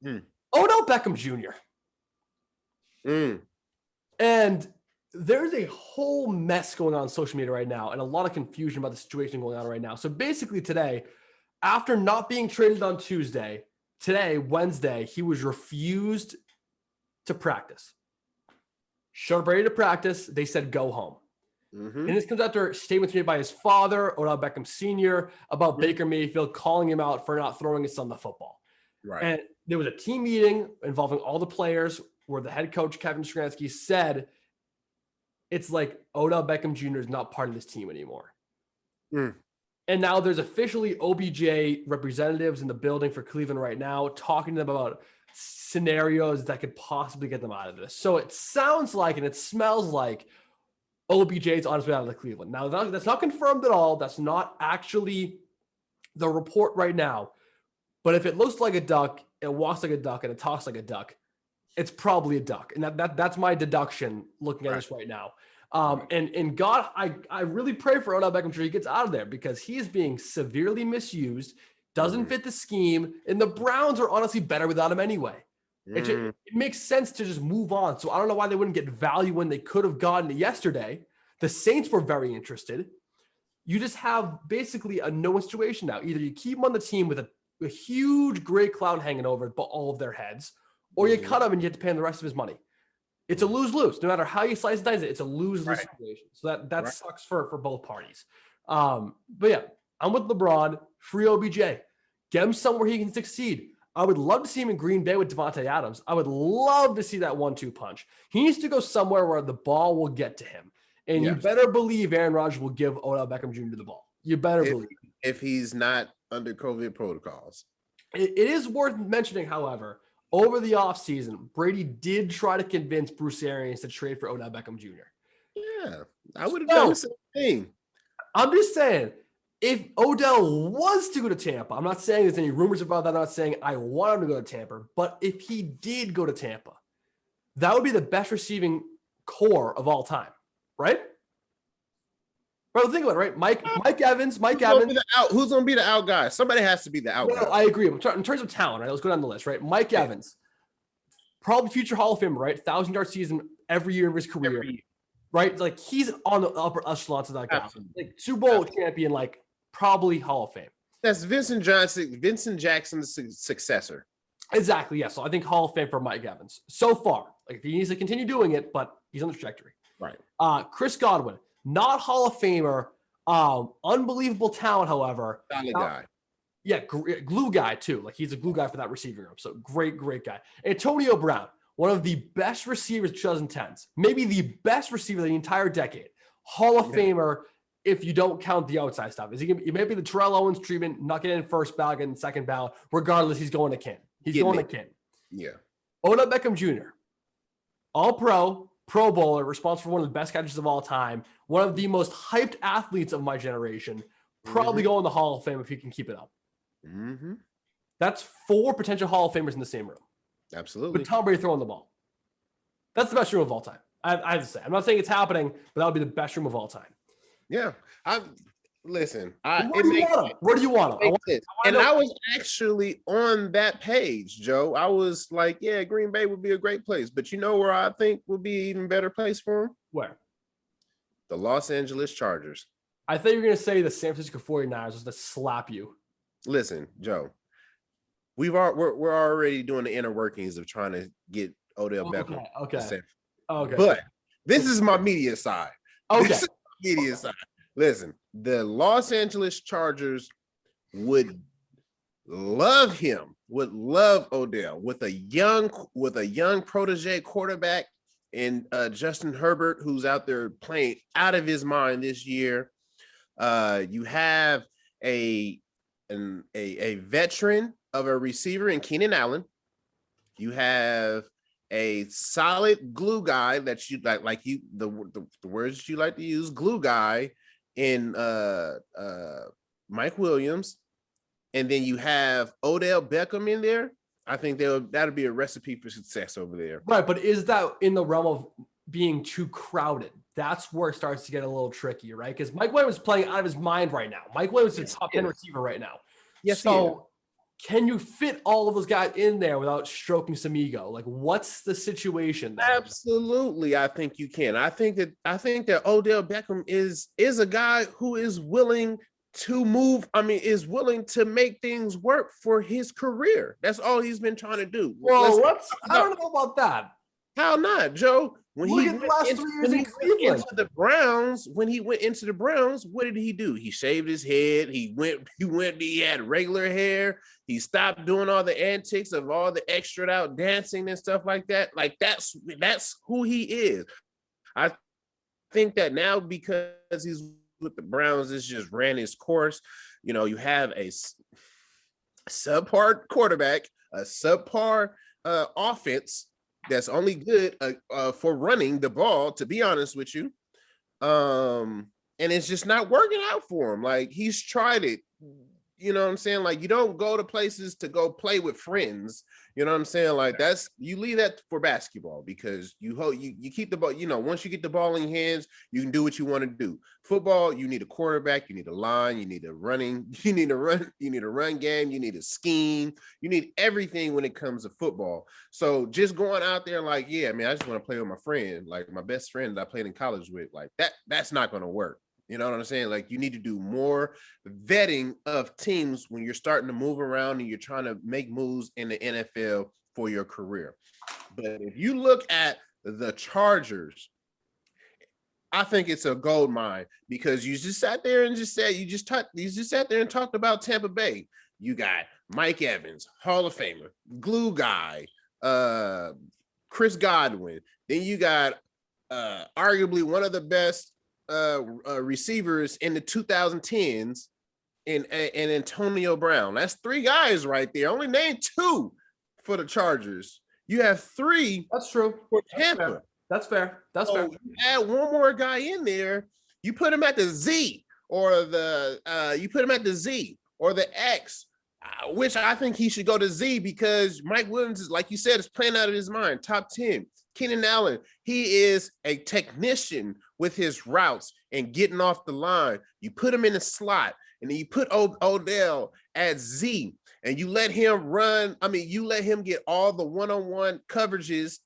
Odell Beckham Jr. And there's a whole mess going on social media right now and a lot of confusion about the situation going on right now. So basically today, after not being traded on Tuesday, today, Wednesday, he was refused to practice. Showed up ready to practice. They said, go home. And this comes after statements made by his father, Odell Beckham Sr., about Baker Mayfield calling him out for not throwing his son the football. Right. And there was a team meeting involving all the players where the head coach, Kevin Stransky, said, it's like Odell Beckham Jr. is not part of this team anymore. And now there's officially OBJ representatives in the building for Cleveland right now, talking to them about scenarios that could possibly get them out of this. So it sounds like, and it smells like, OBJ is on his way out of the Cleveland. Now, that's not confirmed at all. That's not actually the report right now. But if it looks like a duck, it walks like a duck, and it talks like a duck, it's probably a duck. And that's my deduction looking at this right now. And God, I really pray for Odell Beckham Jr. He gets out of there because he is being severely misused, doesn't fit the scheme, and the Browns are honestly better without him anyway. It makes sense to just move on. So I don't know why they wouldn't get value when they could have gotten it yesterday. The Saints were very interested. You just have basically a no situation now. Either you keep him on the team with a huge gray cloud hanging over all of their heads, or you cut him and you have to pay him the rest of his money. It's a lose-lose. No matter how you slice and dice it, it's a lose-lose Right. situation. So that Right. sucks for both parties. But yeah, I'm with LeBron. Free OBJ. Get him somewhere he can succeed. I would love to see him in Green Bay with Devontae Adams. I would love to see that 1-2 punch. He needs to go somewhere where the ball will get to him. And you Yes. better believe Aaron Rodgers will give Odell Beckham Jr. the ball. You better believe. If he's not under COVID protocols. It is worth mentioning, however, over the offseason, Brady did try to convince Bruce Arians to trade for Odell Beckham Jr. Yeah, I would have done the same thing. I'm just saying, if Odell was to go to Tampa, I'm not saying there's any rumors about that. I'm not saying I want him to go to Tampa, but if he did go to Tampa, that would be the best receiving core of all time, right? Bro, think about it, right? Mike Evans. Who's gonna be the out guy? Somebody has to be the out guy. I agree. In terms of talent, right? Let's go down the list, right? Mike Evans, probably future Hall of Famer, right? 1,000-yard season every year of his career, right? Like he's on the upper echelons of that guy. Like Super Bowl champion, like probably Hall of Fame. That's Vincent Jackson's successor. Exactly. Yeah. So I think Hall of Fame for Mike Evans so far. Like he needs to continue doing it, but he's on the trajectory. Right. Chris Godwin, not Hall of Famer, unbelievable talent, however. Solid guy. Yeah, glue guy too. Like he's a glue guy for that receiving room. So great guy. Antonio Brown, one of the best receivers of 2010s, maybe the best receiver of the entire decade. Hall of Famer if you don't count the outside stuff. Is he gonna? It may be the Terrell Owens treatment, not getting in first ballot, getting second ballot. Regardless, he's going to Ken. He's going to Ken. Yeah. Odell Beckham Jr., All-Pro, Pro Bowler, responsible for one of the best catches of all time, one of the most hyped athletes of my generation, probably going to the Hall of Fame if he can keep it up. Mm-hmm. That's 4 potential Hall of Famers in the same room. Absolutely. With Tom Brady throwing the ball. That's the best room of all time. I have to say. I'm not saying it's happening, but that would be the best room of all time. Yeah. Listen. Where do you want him? I was actually on that page, Joe. I was like, yeah, Green Bay would be a great place. But you know where I think would be an even better place for him? Where? The Los Angeles Chargers. I thought you were going to say the San Francisco 49ers was going to slap you. Listen, Joe, we're already doing the inner workings of trying to get Odell Beckham. Okay. But this is my media side. Okay. This is my media side. Listen, the Los Angeles Chargers would love him, would love Odell with a young protege quarterback and Justin Herbert, who's out there playing out of his mind this year. You have a veteran of a receiver in Keenan Allen. You have a solid glue guy that you like the words you like to use, glue guy in Mike Williams, and then you have Odell Beckham in there. I think that'll be a recipe for success over there. Right, but is that in the realm of being too crowded? That's where it starts to get a little tricky, right? Because Mike Williams is playing out of his mind right now. Mike Williams is a top 10 receiver right now. Yes. So can you fit all of those guys in there without stroking some ego? Like, what's the situation there? Absolutely, I think you can. I think that Odell Beckham is a guy who is willing to move. I mean, is willing to make things work for his career. That's all he's been trying to do. Well, I don't know about that. How not, Joe? When Look he at the last 3 years in Cleveland. When he went into the Browns, what did he do? He shaved his head. He had regular hair. He stopped doing all the antics of all the extra out dancing and stuff like that. Like that's who he is. I think that now because he's with the Browns, it's just ran his course. You know, you have a subpar quarterback, a subpar offense that's only good for running the ball, to be honest with you. And it's just not working out for him. Like he's tried it. You know what I'm saying? Like you don't go to places to go play with friends. You know what I'm saying? Like you leave that for basketball because you keep the ball, you know, once you get the ball in your hands, you can do what you want to do. Football, you need a quarterback, you need a line, you need a run game, you need a scheme, you need everything when it comes to football. So just going out there like, yeah, man, I just want to play with my friend, like my best friend that I played in college with, like that's not going to work. You know what I'm saying? Like you need to do more vetting of teams when you're starting to move around and you're trying to make moves in the NFL for your career. But if you look at the Chargers, I think it's a gold mine because you just sat there and just said, you just sat there and talked about Tampa Bay. You got Mike Evans, Hall of Famer, glue guy, Chris Godwin. Then you got arguably one of the best receivers in the 2010s in Antonio Brown. That's 3 guys right there. Only named 2 for the Chargers. You have 3. That's true. For Tampa. That's fair. That's fair. You add one more guy in there. You put him at the Z or the X, which I think he should go to Z because Mike Williams is, like you said, is playing out of his mind. Top 10. Keenan Allen, he is a technician with his routes and getting off the line. You put him in the slot, and then you put Odell at Z, and you let him run. I mean, you let him get all the one-on-one coverages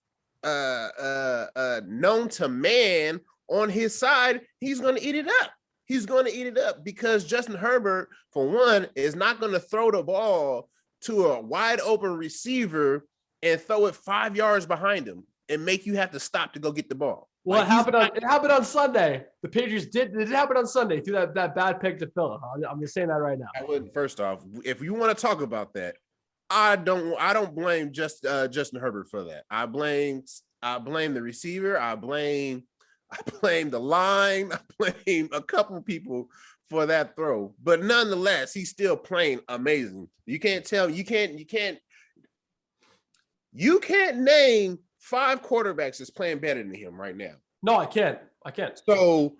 known to man on his side. He's going to eat it up. He's going to eat it up because Justin Herbert, for one, is not going to throw the ball to a wide open receiver and throw it 5 yards behind him and make you have to stop to go get the ball. Well, it happened on Sunday. The Patriots it did happen on Sunday through that bad pick to Phillip. I'm just saying that right now. I wouldn't. First off, if you want to talk about that, I don't blame Justin Herbert for that. I blame the receiver. I blame the line. I blame a couple of people for that throw. But nonetheless, he's still playing amazing. You can't name 5 quarterbacks that's playing better than him right now. No, I can't. So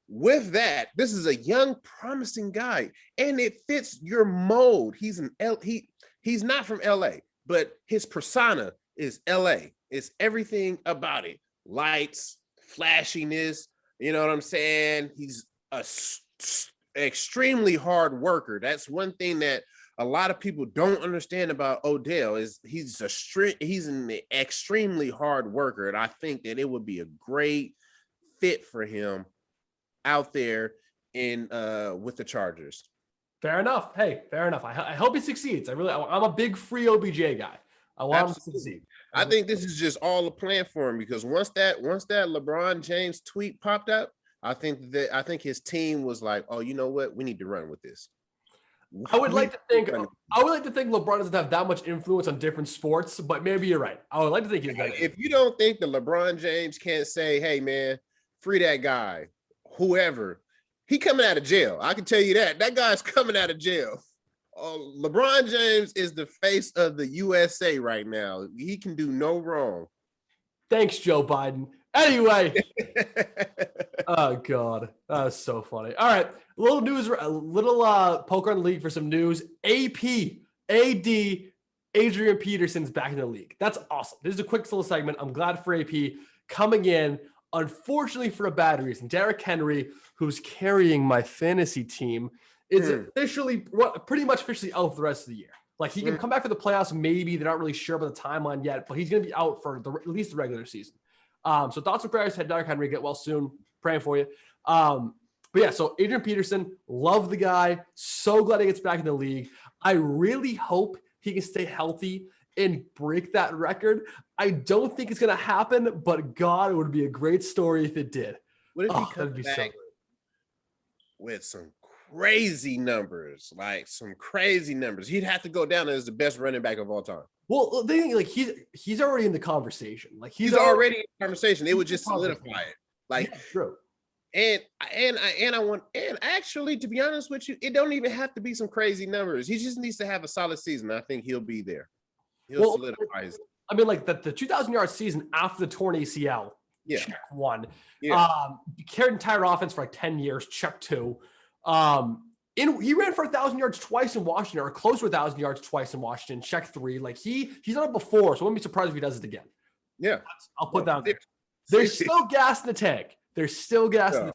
with that, this is a young, promising guy, and it fits your mold. He's not from LA, but his persona is LA. It's everything about it. Lights, flashiness, you know what I'm saying? He's a extremely hard worker. That's one thing that a lot of people don't understand about Odell is he's an extremely hard worker, and I think that it would be a great fit for him out there in with the Chargers. Fair enough. Hey, fair enough. I hope he succeeds. I'm a big free OBJ guy. I want him to succeed. I think this is just all a plan for him because once that LeBron James tweet popped up, I think his team was like, oh, you know what? We need to run with this. I would like to think LeBron doesn't have that much influence on different sports, but maybe you're right. I would like to think he's got it. If you don't think that LeBron James can't say, hey man, free that guy, whoever, he coming out of jail. I can tell you that. That guy's coming out of jail. LeBron James is the face of the USA right now. He can do no wrong. Thanks, Joe Biden. Anyway. Oh, God. That was so funny. All right. A little news, a little poker on the league for some news. AD, Adrian Peterson's back in the league. That's awesome. This is a quick little segment. I'm glad for AP coming in. Unfortunately, for a bad reason. Derrick Henry, who's carrying my fantasy team, is pretty much officially out for the rest of the year. Like, he can come back for the playoffs. Maybe they're not really sure about the timeline yet, but he's going to be out for at least the regular season. So thoughts and prayers to Derrick Henry. Get well soon. Praying for you. But yeah, so Adrian Peterson, love the guy. So glad he gets back in the league. I really hope he can stay healthy and break that record. I don't think it's going to happen, but God, it would be a great story if it did. What if he comes back with some crazy numbers, He'd have to go down as the best running back of all time. Well, they think like he's already in the conversation. Like he's already in the conversation. It would just solidify it. Like yeah, true. And actually, to be honest with you, it don't even have to be some crazy numbers. He just needs to have a solid season. I think he'll be there. He'll solidify his. I mean, like the 2,000-yard season after the torn ACL. Yeah. Check 1. Yeah. Carried entire offense for like 10 years. Check 2. He ran for 1,000 yards twice in Washington, or close to 1,000 yards twice in Washington. Check 3. Like he's done it before, so I wouldn't be surprised if he does it again. Yeah, I'll put that there. There's still gas in the tank. In the tank.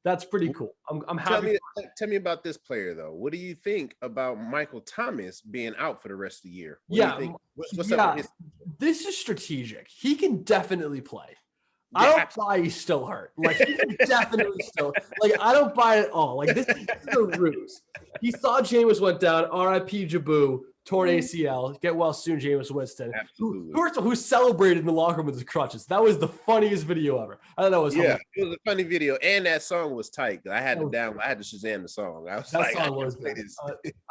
That's pretty cool. I'm happy. Tell me about this player though. What do you think about Michael Thomas being out for the rest of the year? What's up with his? This is strategic. He can definitely play. I don't buy he's still hurt. Like he can definitely still. Like I don't buy it at all. Like this is a ruse. He saw Jameis went down. R.I.P. Jabu. torn ACL. Get well soon, Jameis Winston. Absolutely. Who celebrated in the locker room with his crutches. That was the funniest video ever. I thought that was hilarious. It was a funny video, and that song was tight. I had to Shazam the song. I was that like, song was good.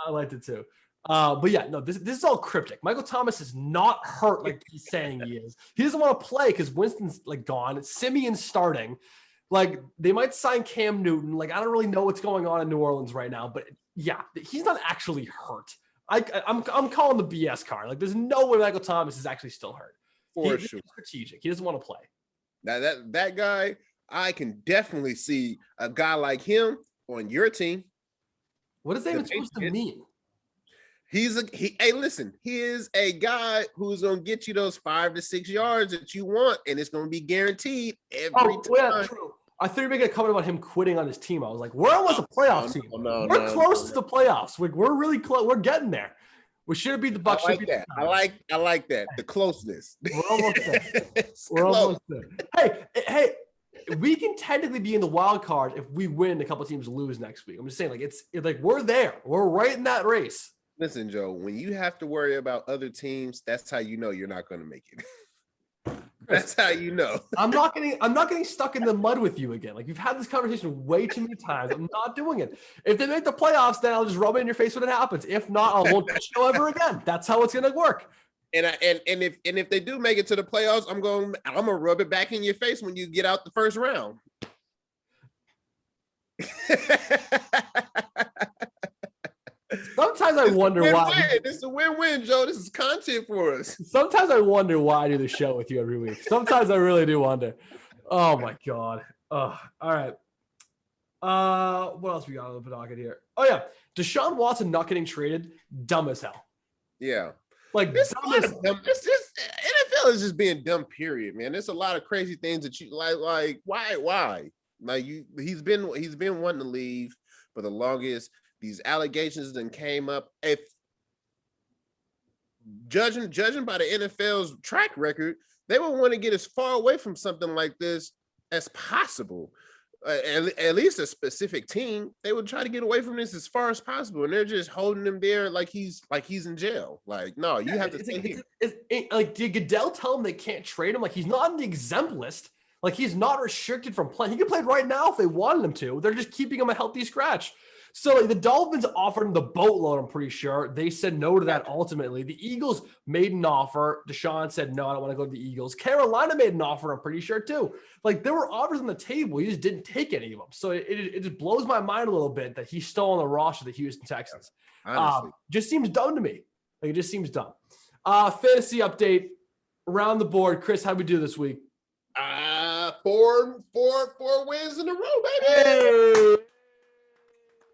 I liked it too. But yeah, no, this is all cryptic. Michael Thomas is not hurt like he's saying he is. He doesn't want to play because Winston's like gone. Simeon's starting. Like they might sign Cam Newton. Like I don't really know what's going on in New Orleans right now, but yeah, he's not actually hurt. I'm calling the BS card. Like there's no way Michael Thomas is actually still hurt. He's strategic. He doesn't want to play. Now that guy, I can definitely see a guy like him on your team. What is that even supposed to mean? He is a guy who's gonna get you those 5 to 6 yards that you want, and it's gonna be guaranteed every time. Yeah, true. I thought you were making a comment about him quitting on his team. I was like, we're almost a playoff team. We're close to the playoffs. We're really close. We're getting there. We should beat the Bucs. I like that. The closeness. We're almost there. Almost there. Hey, we can technically be in the wild card if we win. A couple teams lose next week. I'm just saying, it's like we're there. We're right in that race. Listen, Joe, when you have to worry about other teams, that's how you know you're not going to make it. That's how you know. I'm not getting stuck in the mud with you again. Like you've had this conversation way too many times. I'm not doing it. If they make the playoffs, then I'll just rub it in your face when it happens. If not, I won't touch you ever again. That's how it's gonna work. And if they do make it to the playoffs, I'm gonna rub it back in your face when you get out the first round. Sometimes I wonder why. This is a win-win, Joe. This is content for us. Sometimes I wonder why I do the show with you every week. Sometimes I really do wonder. Oh my God. All right. What else we got on the docket here? Oh yeah, Deshaun Watson not getting traded, dumb as hell. Yeah, like this NFL is just being dumb. Period, man. There's a lot of crazy things that you like. Why? Like he's been wanting to leave for the longest. These allegations then came up. If judging by the NFL's track record, they would want to get as far away from something like this as possible. At least a specific team, they would try to get away from this as far as possible, and they're just holding him there like he's in jail. Like, no, you have to stay here. Like, did Goodell tell him they can't trade him? Like, he's not on the exempt list. Like, he's not restricted from playing. He can play right now if they wanted him to. They're just keeping him a healthy scratch. So like, the Dolphins offered him the boatload, I'm pretty sure. They said no to that ultimately. The Eagles made an offer. Deshaun said, no, I don't want to go to the Eagles. Carolina made an offer, I'm pretty sure, too. Like, there were offers on the table. He just didn't take any of them. So it just blows my mind a little bit that he's still on the roster of the Houston Texans. Just seems dumb to me. Like, it just seems dumb. Fantasy update. Around the board. Chris, how'd we do this week? 4 wins in a row, baby.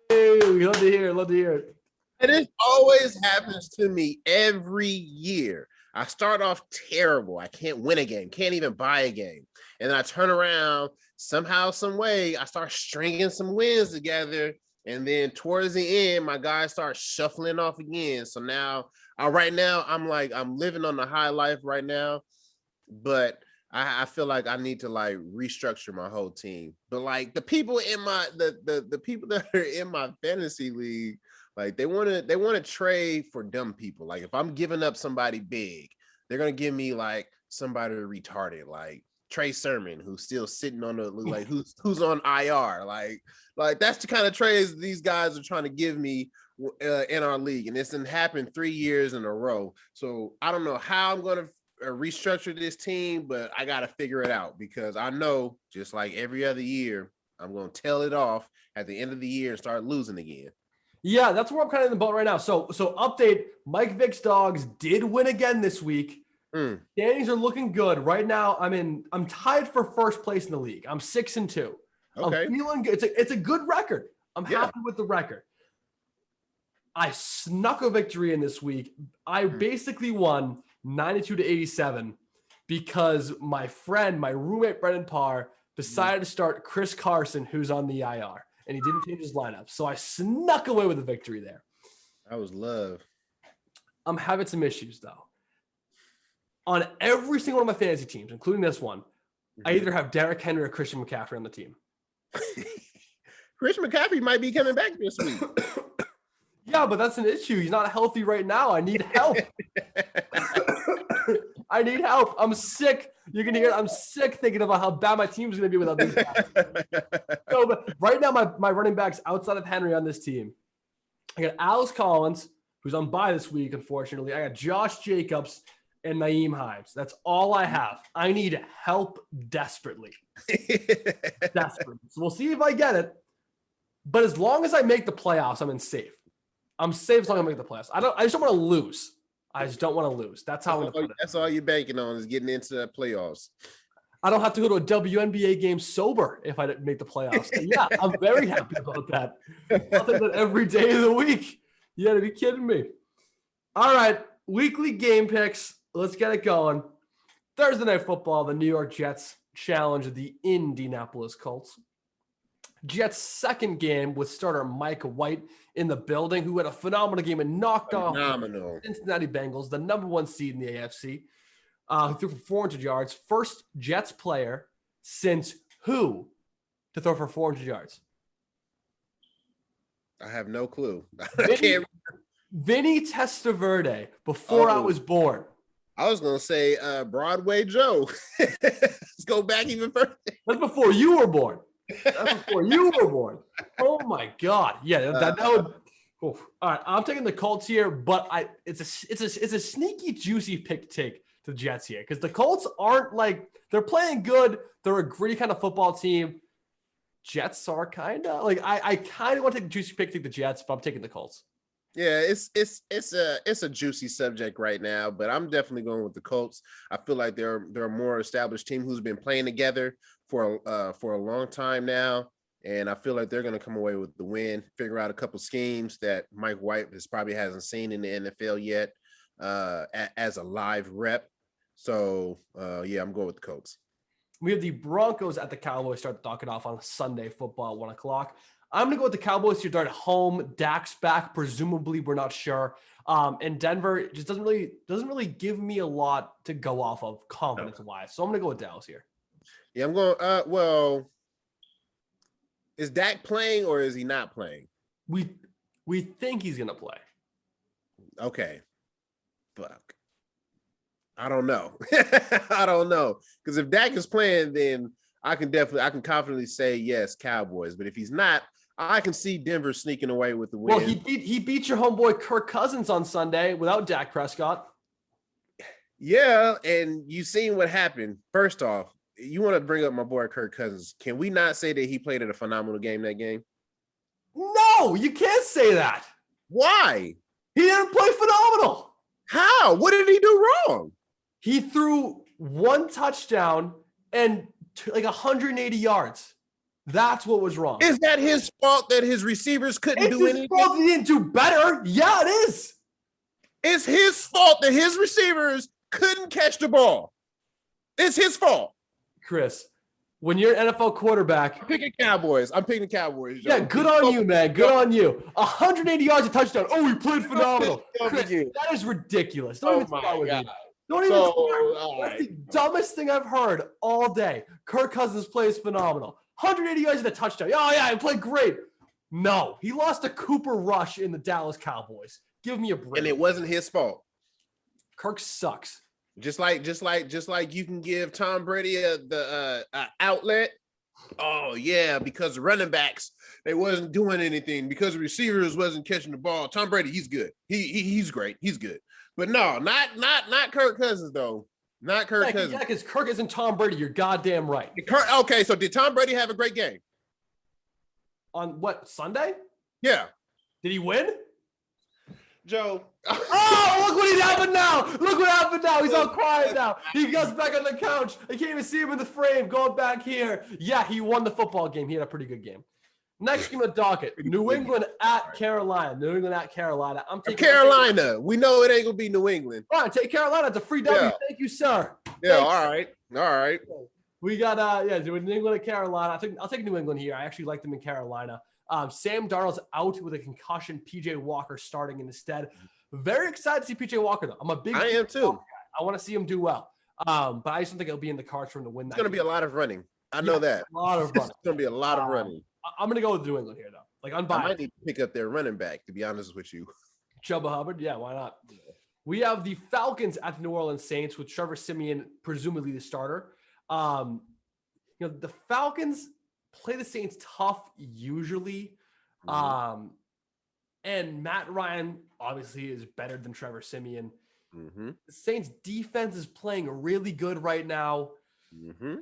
Hey, love to hear it. And it always happens to me every year. I start off terrible. I can't win a game, can't even buy a game. And then I turn around, somehow, some way, I start stringing some wins together. And then towards the end, my guys start shuffling off again. So now, right now, I'm living on the high life right now. But I feel like I need to like restructure my whole team. But like the people in the people that are in my fantasy league, like they want to trade for dumb people. Like if I'm giving up somebody big, they're gonna give me like somebody retarded, like Trey Sermon, who's still sitting on the like who's on IR. Like that's the kind of trades these guys are trying to give me in our league, and it's been happened 3 years in a row. So I don't know how I'm gonna restructure this team, but I got to figure it out because I know just like every other year, I'm going to tail it off at the end of the year and start losing again. Yeah, that's where I'm kind of in the boat right now. So update, Mike Vick's dogs did win again this week. Standings are looking good. Right now, I'm tied for first place in the league. I'm 6-2. Okay. I'm feeling good. It's a good record. I'm happy with the record. I snuck a victory in this week. I basically won 92-87 because my roommate Brendan Parr decided to start Chris Carson, who's on the IR, and he didn't change his lineup. So I snuck away with a victory there. That was love. I'm having some issues though. On every single one of my fantasy teams, including this one, I either have Derrick Henry or Christian McCaffrey on the team. Christian McCaffrey might be coming back this week. Yeah, but that's an issue. He's not healthy right now. I need help. I need help. I'm sick. You're going to hear it. I'm sick thinking about how bad my team's going to be without these guys. So, but right now, my running backs outside of Henry on this team, I got Alex Collins, who's on bye this week, unfortunately. I got Josh Jacobs and Naeem Hines. That's all I have. I need help desperately. Desperately. So we'll see if I get it. But as long as I make the playoffs, I'm safe. I'm safe as long as I make the playoffs. I just don't want to lose. I just don't want to lose. That's how I'm going to put it. That's all you're banking on is getting into the playoffs. I don't have to go to a WNBA game sober if I didn't make the playoffs. Yeah, I'm very happy about that. I'll take that every day of the week. You got to be kidding me. All right, weekly game picks. Let's get it going. Thursday Night Football, the New York Jets challenge the Indianapolis Colts. Jets' second game with starter Mike White in the building, who had a phenomenal game and knocked off the Cincinnati Bengals, the number 1 seed in the AFC. Who threw for 400 yards. First Jets player since who to throw for 400 yards? I have no clue. Vinny Testaverde, before I was born. I was going to say Broadway Joe. Let's go back even further. That's before you were born. That's before you were born. Oh, my God. Yeah, that would – all right, I'm taking the Colts here, but it's a sneaky, juicy pick take to the Jets here because the Colts aren't like – they're playing good. They're a gritty kind of football team. Jets are kind of – like I kind of want to take the juicy pick to the Jets, but I'm taking the Colts. Yeah, it's a juicy subject right now, but I'm definitely going with the Colts. I feel like they're a more established team who's been playing together for a long time now, and I feel like they're going to come away with the win. Figure out a couple schemes that Mike White probably hasn't seen in the NFL yet as a live rep. So yeah, I'm going with the Colts. We have the Broncos at the Cowboys. Start the docket off on Sunday football at 1 o'clock. I'm going to go with the Cowboys here. They're at home. Dak's back. Presumably, we're not sure. And Denver just doesn't really give me a lot to go off of confidence-wise. So I'm going to go with Dallas here. Yeah, I'm going. Well, is Dak playing or is he not playing? We think he's going to play. Okay. Fuck. I don't know. I don't know. Because if Dak is playing, then I can confidently say yes, Cowboys. But if he's not, I can see Denver sneaking away with the win. Well, he beat your homeboy Kirk Cousins on Sunday without Dak Prescott. Yeah, and you seen what happened. First off, you want to bring up my boy Kirk Cousins. Can we not say that he played at a phenomenal game that game? No, you can't say that. Why? He didn't play phenomenal. How? What did he do wrong? He threw 1 touchdown and like 180 yards. That's what was wrong. Is that his fault that his receivers couldn't do anything? It's his fault he didn't do better. Yeah, it is. It's his fault that his receivers couldn't catch the ball. It's his fault. Chris, when you're an NFL quarterback. I'm picking Cowboys. Joe. Yeah, good on you, man. Good on you. 180 yards, a touchdown. Oh, he played phenomenal. Chris, that is ridiculous. Don't even start with me. Don't even start. That's the dumbest thing I've heard all day. Kirk Cousins plays phenomenal. 180 yards and a touchdown. Oh, yeah, he played great. No, he lost to Cooper Rush in the Dallas Cowboys. Give me a break. And it wasn't his fault. Kirk sucks. Just like you can give Tom Brady the outlet. Oh yeah, because running backs they wasn't doing anything because receivers wasn't catching the ball. Tom Brady, he's good. He's great. He's good. But no, not Kirk Cousins though. Not Kirk Cousins. Yeah, because Kirk isn't Tom Brady. You're goddamn right. Okay, so did Tom Brady have a great game? On what, Sunday? Yeah. Did he win? Joe. Oh, look what happened now. Look what happened now. He's all quiet now. He goes back on the couch. I can't even see him in the frame. Going back here. Yeah, he won the football game. He had a pretty good game. Next game of the docket. New England at Carolina. New England at Carolina. I'm taking Carolina. We know it ain't going to be New England. All right, take Carolina. It's a free W. Yeah. Thank you, sir. Yeah, all right. We got, New England at Carolina. I'll take New England here. I actually like them in Carolina. Sam Darnold's out with a concussion. PJ Walker starting instead. Very excited to see PJ Walker, though. I am too. I want to see him do well. But I just don't think it'll be in the cards for him to win that. It's going to be a lot of running. I know that. A lot of running. It's going to be a lot of running. I'm going to go with New England here, though. Like I unbiased. might need to pick up their running back, to be honest with you. Chuba Hubbard, yeah, why not? We have the Falcons at the New Orleans Saints with Trevor Siemian presumably the starter. The Falcons play the Saints tough usually. And Matt Ryan obviously is better than Trevor Siemian. Mm-hmm. The Saints defense is playing really good right now. Mm-hmm.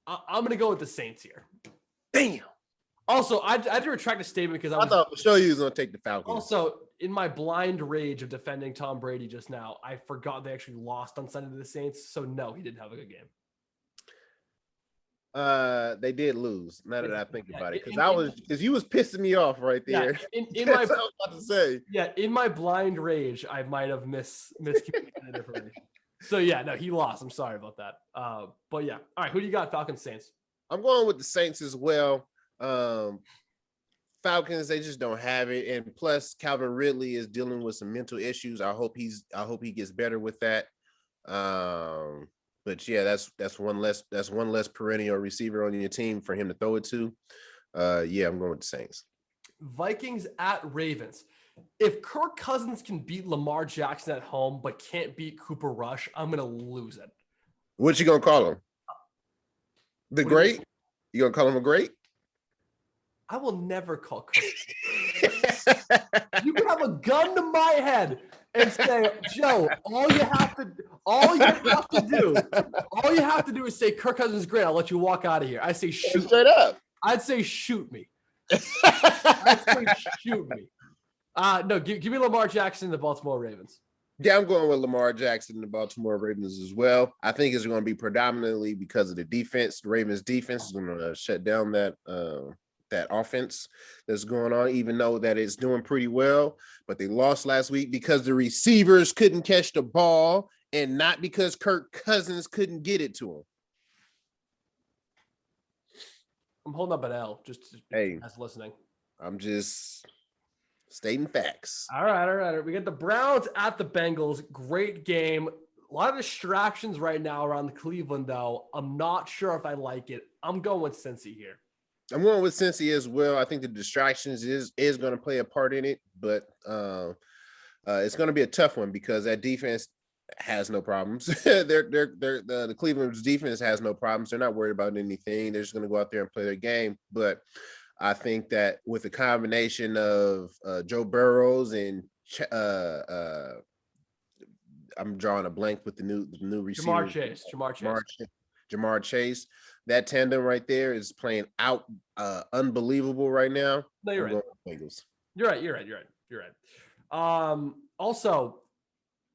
I'm going to go with the Saints here. Damn. Also, I had to retract a statement because I thought for sure you was going to take the Falcons. Also, in my blind rage of defending Tom Brady just now, I forgot they actually lost on Sunday to the Saints. So no, he didn't have a good game. They did lose. Now that I think about it, because you was pissing me off right there. Yeah, in my, I was about to say. Yeah, in my blind rage, I might have miscommunicated information. So yeah, no, he lost. I'm sorry about that. But yeah, all right. Who do you got? Falcons, Saints. I'm going with the Saints as well. Falcons, they just don't have it, and plus Calvin Ridley is dealing with some mental issues. I hope he gets better with that. But yeah, that's one less perennial receiver on your team for him to throw it to. Yeah, I'm going with the Saints. Vikings at Ravens. If Kirk Cousins can beat Lamar Jackson at home but can't beat Cooper Rush, I'm gonna lose it. What you gonna call him? The great? You gonna call him a great? I will never call Kirk. You can have a gun to my head and say, Joe, all you have to do is say Kirk Cousins is great. I'll let you walk out of here. I say shoot. Straight up. I'd say shoot me. I'd say shoot me. No, give me Lamar Jackson and the Baltimore Ravens. Yeah, I'm going with Lamar Jackson and the Baltimore Ravens as well. I think it's going to be predominantly because of the defense. The Ravens defense is going to shut down that offense that's going on, even though that it's doing pretty well. But they lost last week because the receivers couldn't catch the ball and not because Kirk Cousins couldn't get it to him. I'm holding up an L just as listening. I'm just stating facts. All right. We got the Browns at the Bengals. Great game. A lot of distractions right now around Cleveland, though. I'm not sure if I like it. I'm going with Cincy here. I'm going with Cincy as well. I think the distractions is going to play a part in it, but it's going to be a tough one because that defense has no problems. The Cleveland's defense has no problems. They're not worried about anything. They're just going to go out there and play their game. But I think that with the combination of Joe Burrows and I'm drawing a blank with the new receiver, Jamar Chase. That tandem right there is playing out unbelievable right now. No, you're right. Bengals. You're right. Also,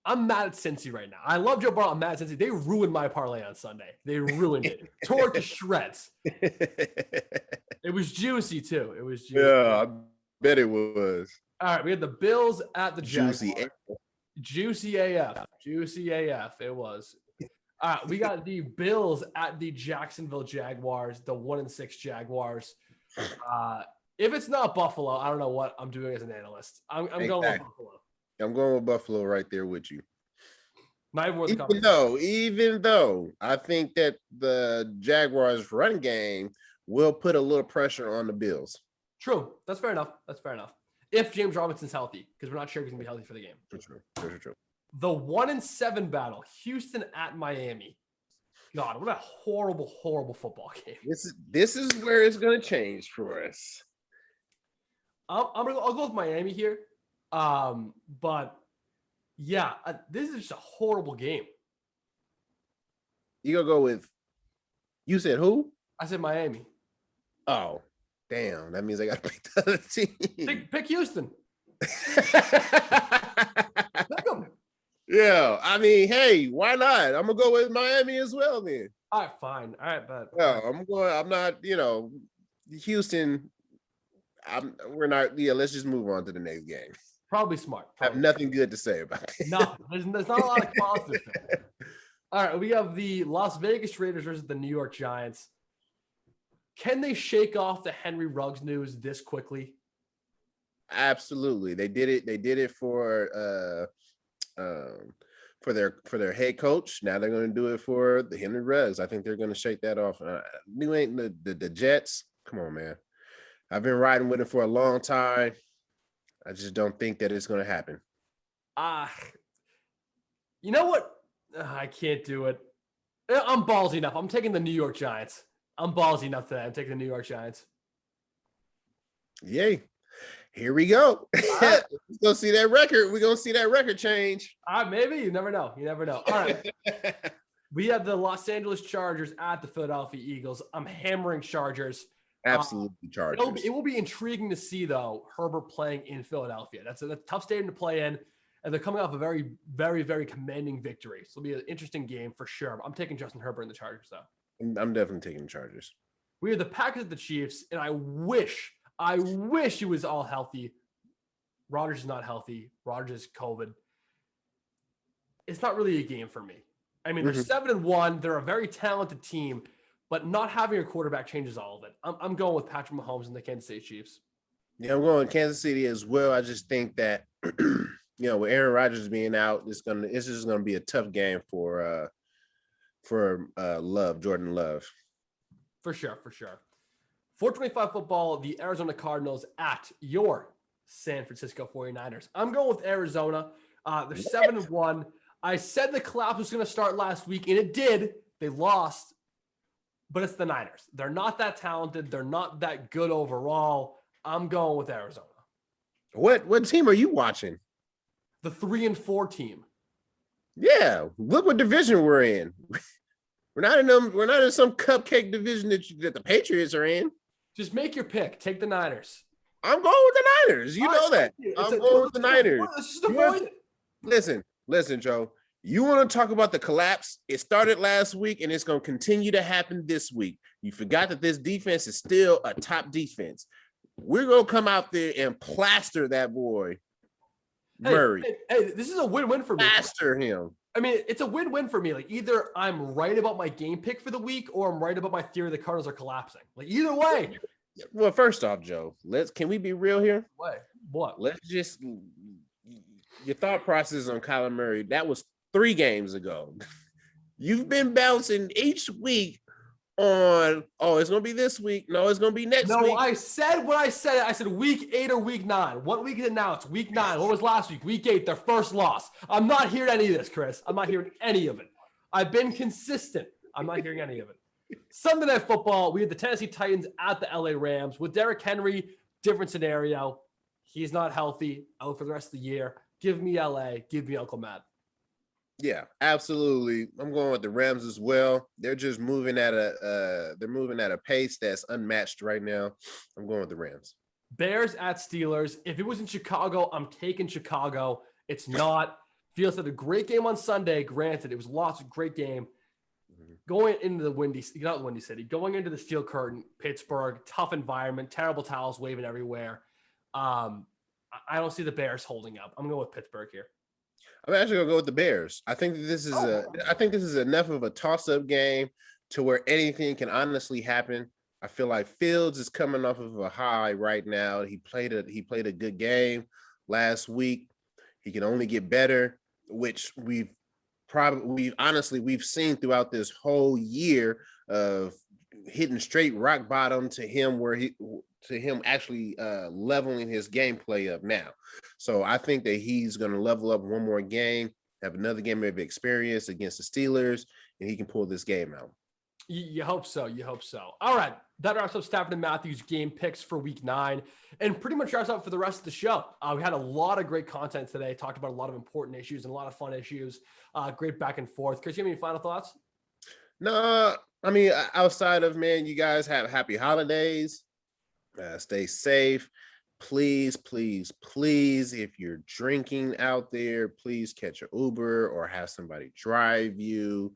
I'm mad at Cincy right now. I love Joe Burrow. I'm mad at Cincy. They ruined my parlay on Sunday. They ruined it. Tore it to shreds. It was juicy, too. It was juicy. Yeah, I bet it was. All right, we had the Bills at the Juicy. Juicy AF. Juicy AF. It was. All right, we got the Bills at the Jacksonville Jaguars, the 1-6 Jaguars. If it's not Buffalo, I don't know what I'm doing as an analyst. I'm going with Buffalo. I'm going with Buffalo right there with you. Even though I think that the Jaguars' run game will put a little pressure on the Bills. True. That's fair enough. If James Robinson's healthy, because we're not sure if he's going to be healthy for the game. True. The 1-7 battle, Houston at Miami. God, what a horrible, horrible football game. This is where it's going to change for us. I'll go with Miami here. But yeah, this is just a horrible game. You gonna go with? You said who? I said Miami. Oh, damn! That means I got to pick the other team. Pick Houston. Yeah, I mean, hey, why not? I'm gonna go with Miami as well then. All right, fine. All right, but no, I'm not. Houston. We're not. Yeah, let's just move on to the next game. Probably smart. I have nothing good to say about it. No, there's not a lot of positives there. All right, we have the Las Vegas Raiders versus the New York Giants. Can they shake off the Henry Ruggs news this quickly? Absolutely, they did it. They did it for their head coach. Now they're going to do it for the Henry Ruggs. I think they're going to shake that off. The Jets. Come on, man. I've been riding with him for a long time. I just don't think that it's going to happen. You know what? I can't do it. I'm ballsy enough. I'm taking the New York Giants. I'm ballsy enough today. I'm taking the New York Giants. Yay. Here we go. We're going to see that record. We're going to see that record change. Maybe. You never know. You never know. All right. We have the Los Angeles Chargers at the Philadelphia Eagles. I'm hammering Chargers. Absolutely Chargers. It will be intriguing to see, though, Herbert playing in Philadelphia. That's a tough stadium to play in, and they're coming off a very, very, very commanding victory. So it'll be an interesting game for sure. I'm taking Justin Herbert and the Chargers, though. I'm definitely taking the Chargers. We have the Packers at the Chiefs, and I wish he was all healthy. Rodgers is not healthy. Rodgers is COVID. It's not really a game for me. I mean, they're 7-1. They're a very talented team. But not having a quarterback changes all of it. I'm going with Patrick Mahomes and the Kansas City Chiefs. Yeah, I'm going with Kansas City as well. I just think that, with Aaron Rodgers being out, it's just gonna be a tough game for Jordan Love. For sure. 425 football, the Arizona Cardinals at your San Francisco 49ers. I'm going with Arizona. They're 7-1. I said the collapse was going to start last week, and it did. They lost. But it's the Niners. They're not that talented. They're not that good overall. I'm going with Arizona. What team are you watching? The 3-4 team. Yeah, look what division we're in. We're not in some cupcake division that the Patriots are in. Just make your pick. Take the Niners. I'm going with the Niners. You know that. I'm going with the Niners. Let's just avoid it. Listen, Joe. You want to talk about the collapse? It started last week, and it's going to continue to happen this week. You forgot that this defense is still a top defense. We're going to come out there and plaster that boy, Murray. Hey, this is a win-win for me. Plaster him. I mean, it's a win-win for me. Like, either I'm right about my game pick for the week, or I'm right about my theory the Cardinals are collapsing. Like, either way. Well, first off, Joe, can we be real here? What? Let's just your thought process on Kyler Murray. That was 3 games ago. You've been bouncing each week on, it's going to be this week. No, it's going to be next week. No, I said what I said. I said week 8 or week 9. What week is it now? It's week 9. What was last week? Week 8, their first loss. I'm not hearing any of this, Chris. I'm not hearing any of it. I've been consistent. I'm not hearing any of it. Sunday Night Football, we had the Tennessee Titans at the LA Rams. With Derrick Henry, different scenario. He's not healthy. Out for the rest of the year. Give me LA. Give me Uncle Matt. Yeah, absolutely. I'm going with the Rams as well. They're just moving at a pace that's unmatched right now. I'm going with the Rams. Bears at Steelers. If it was in Chicago, I'm taking Chicago. It's not. Fields had a great game on Sunday. Granted, it was lost. A great game. Going into the City, going into the Steel Curtain, Pittsburgh, tough environment, terrible towels waving everywhere. I don't see the Bears holding up. I'm going with Pittsburgh here. I'm actually gonna go with the Bears. I think this is enough of a toss-up game to where anything can honestly happen. I feel like Fields is coming off of a high right now. He played a good game last week. He can only get better, which we've seen throughout this whole year of hitting straight rock bottom to him actually leveling his gameplay up now. So I think that he's going to level up one more game, have another game of experience against the Steelers, and he can pull this game out. You hope so. All right. That wraps up Stafford and Matthews game picks for week 9 and pretty much wraps up for the rest of the show. We had a lot of great content today, talked about a lot of important issues and a lot of fun issues. Great back and forth. Chris, you have any final thoughts? No, I mean, outside of, man, you guys have happy holidays. Stay safe. Please, if you're drinking out there, please catch an Uber or have somebody drive you.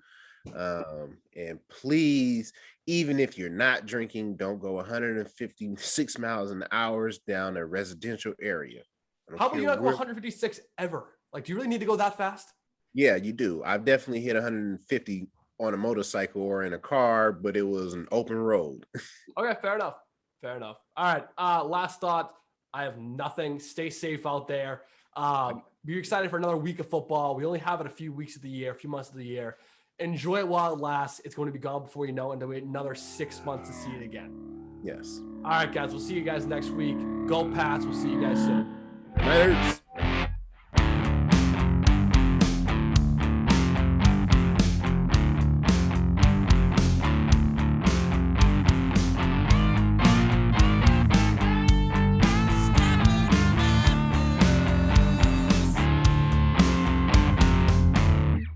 And please, even if you're not drinking, don't go 156 miles an hour down a residential area. How about you not go 156 ever? Like, do you really need to go that fast? Yeah, you do. I've definitely hit 150 on a motorcycle or in a car, but it was an open road. Okay, fair enough. All right. Last thought. I have nothing. Stay safe out there. Be excited for another week of football. We only have it a few weeks of the year, a few months of the year. Enjoy it while it lasts. It's going to be gone before you know it, and then wait another 6 months to see it again. Yes. All right, guys. We'll see you guys next week. Go Pats. We'll see you guys soon. Laters.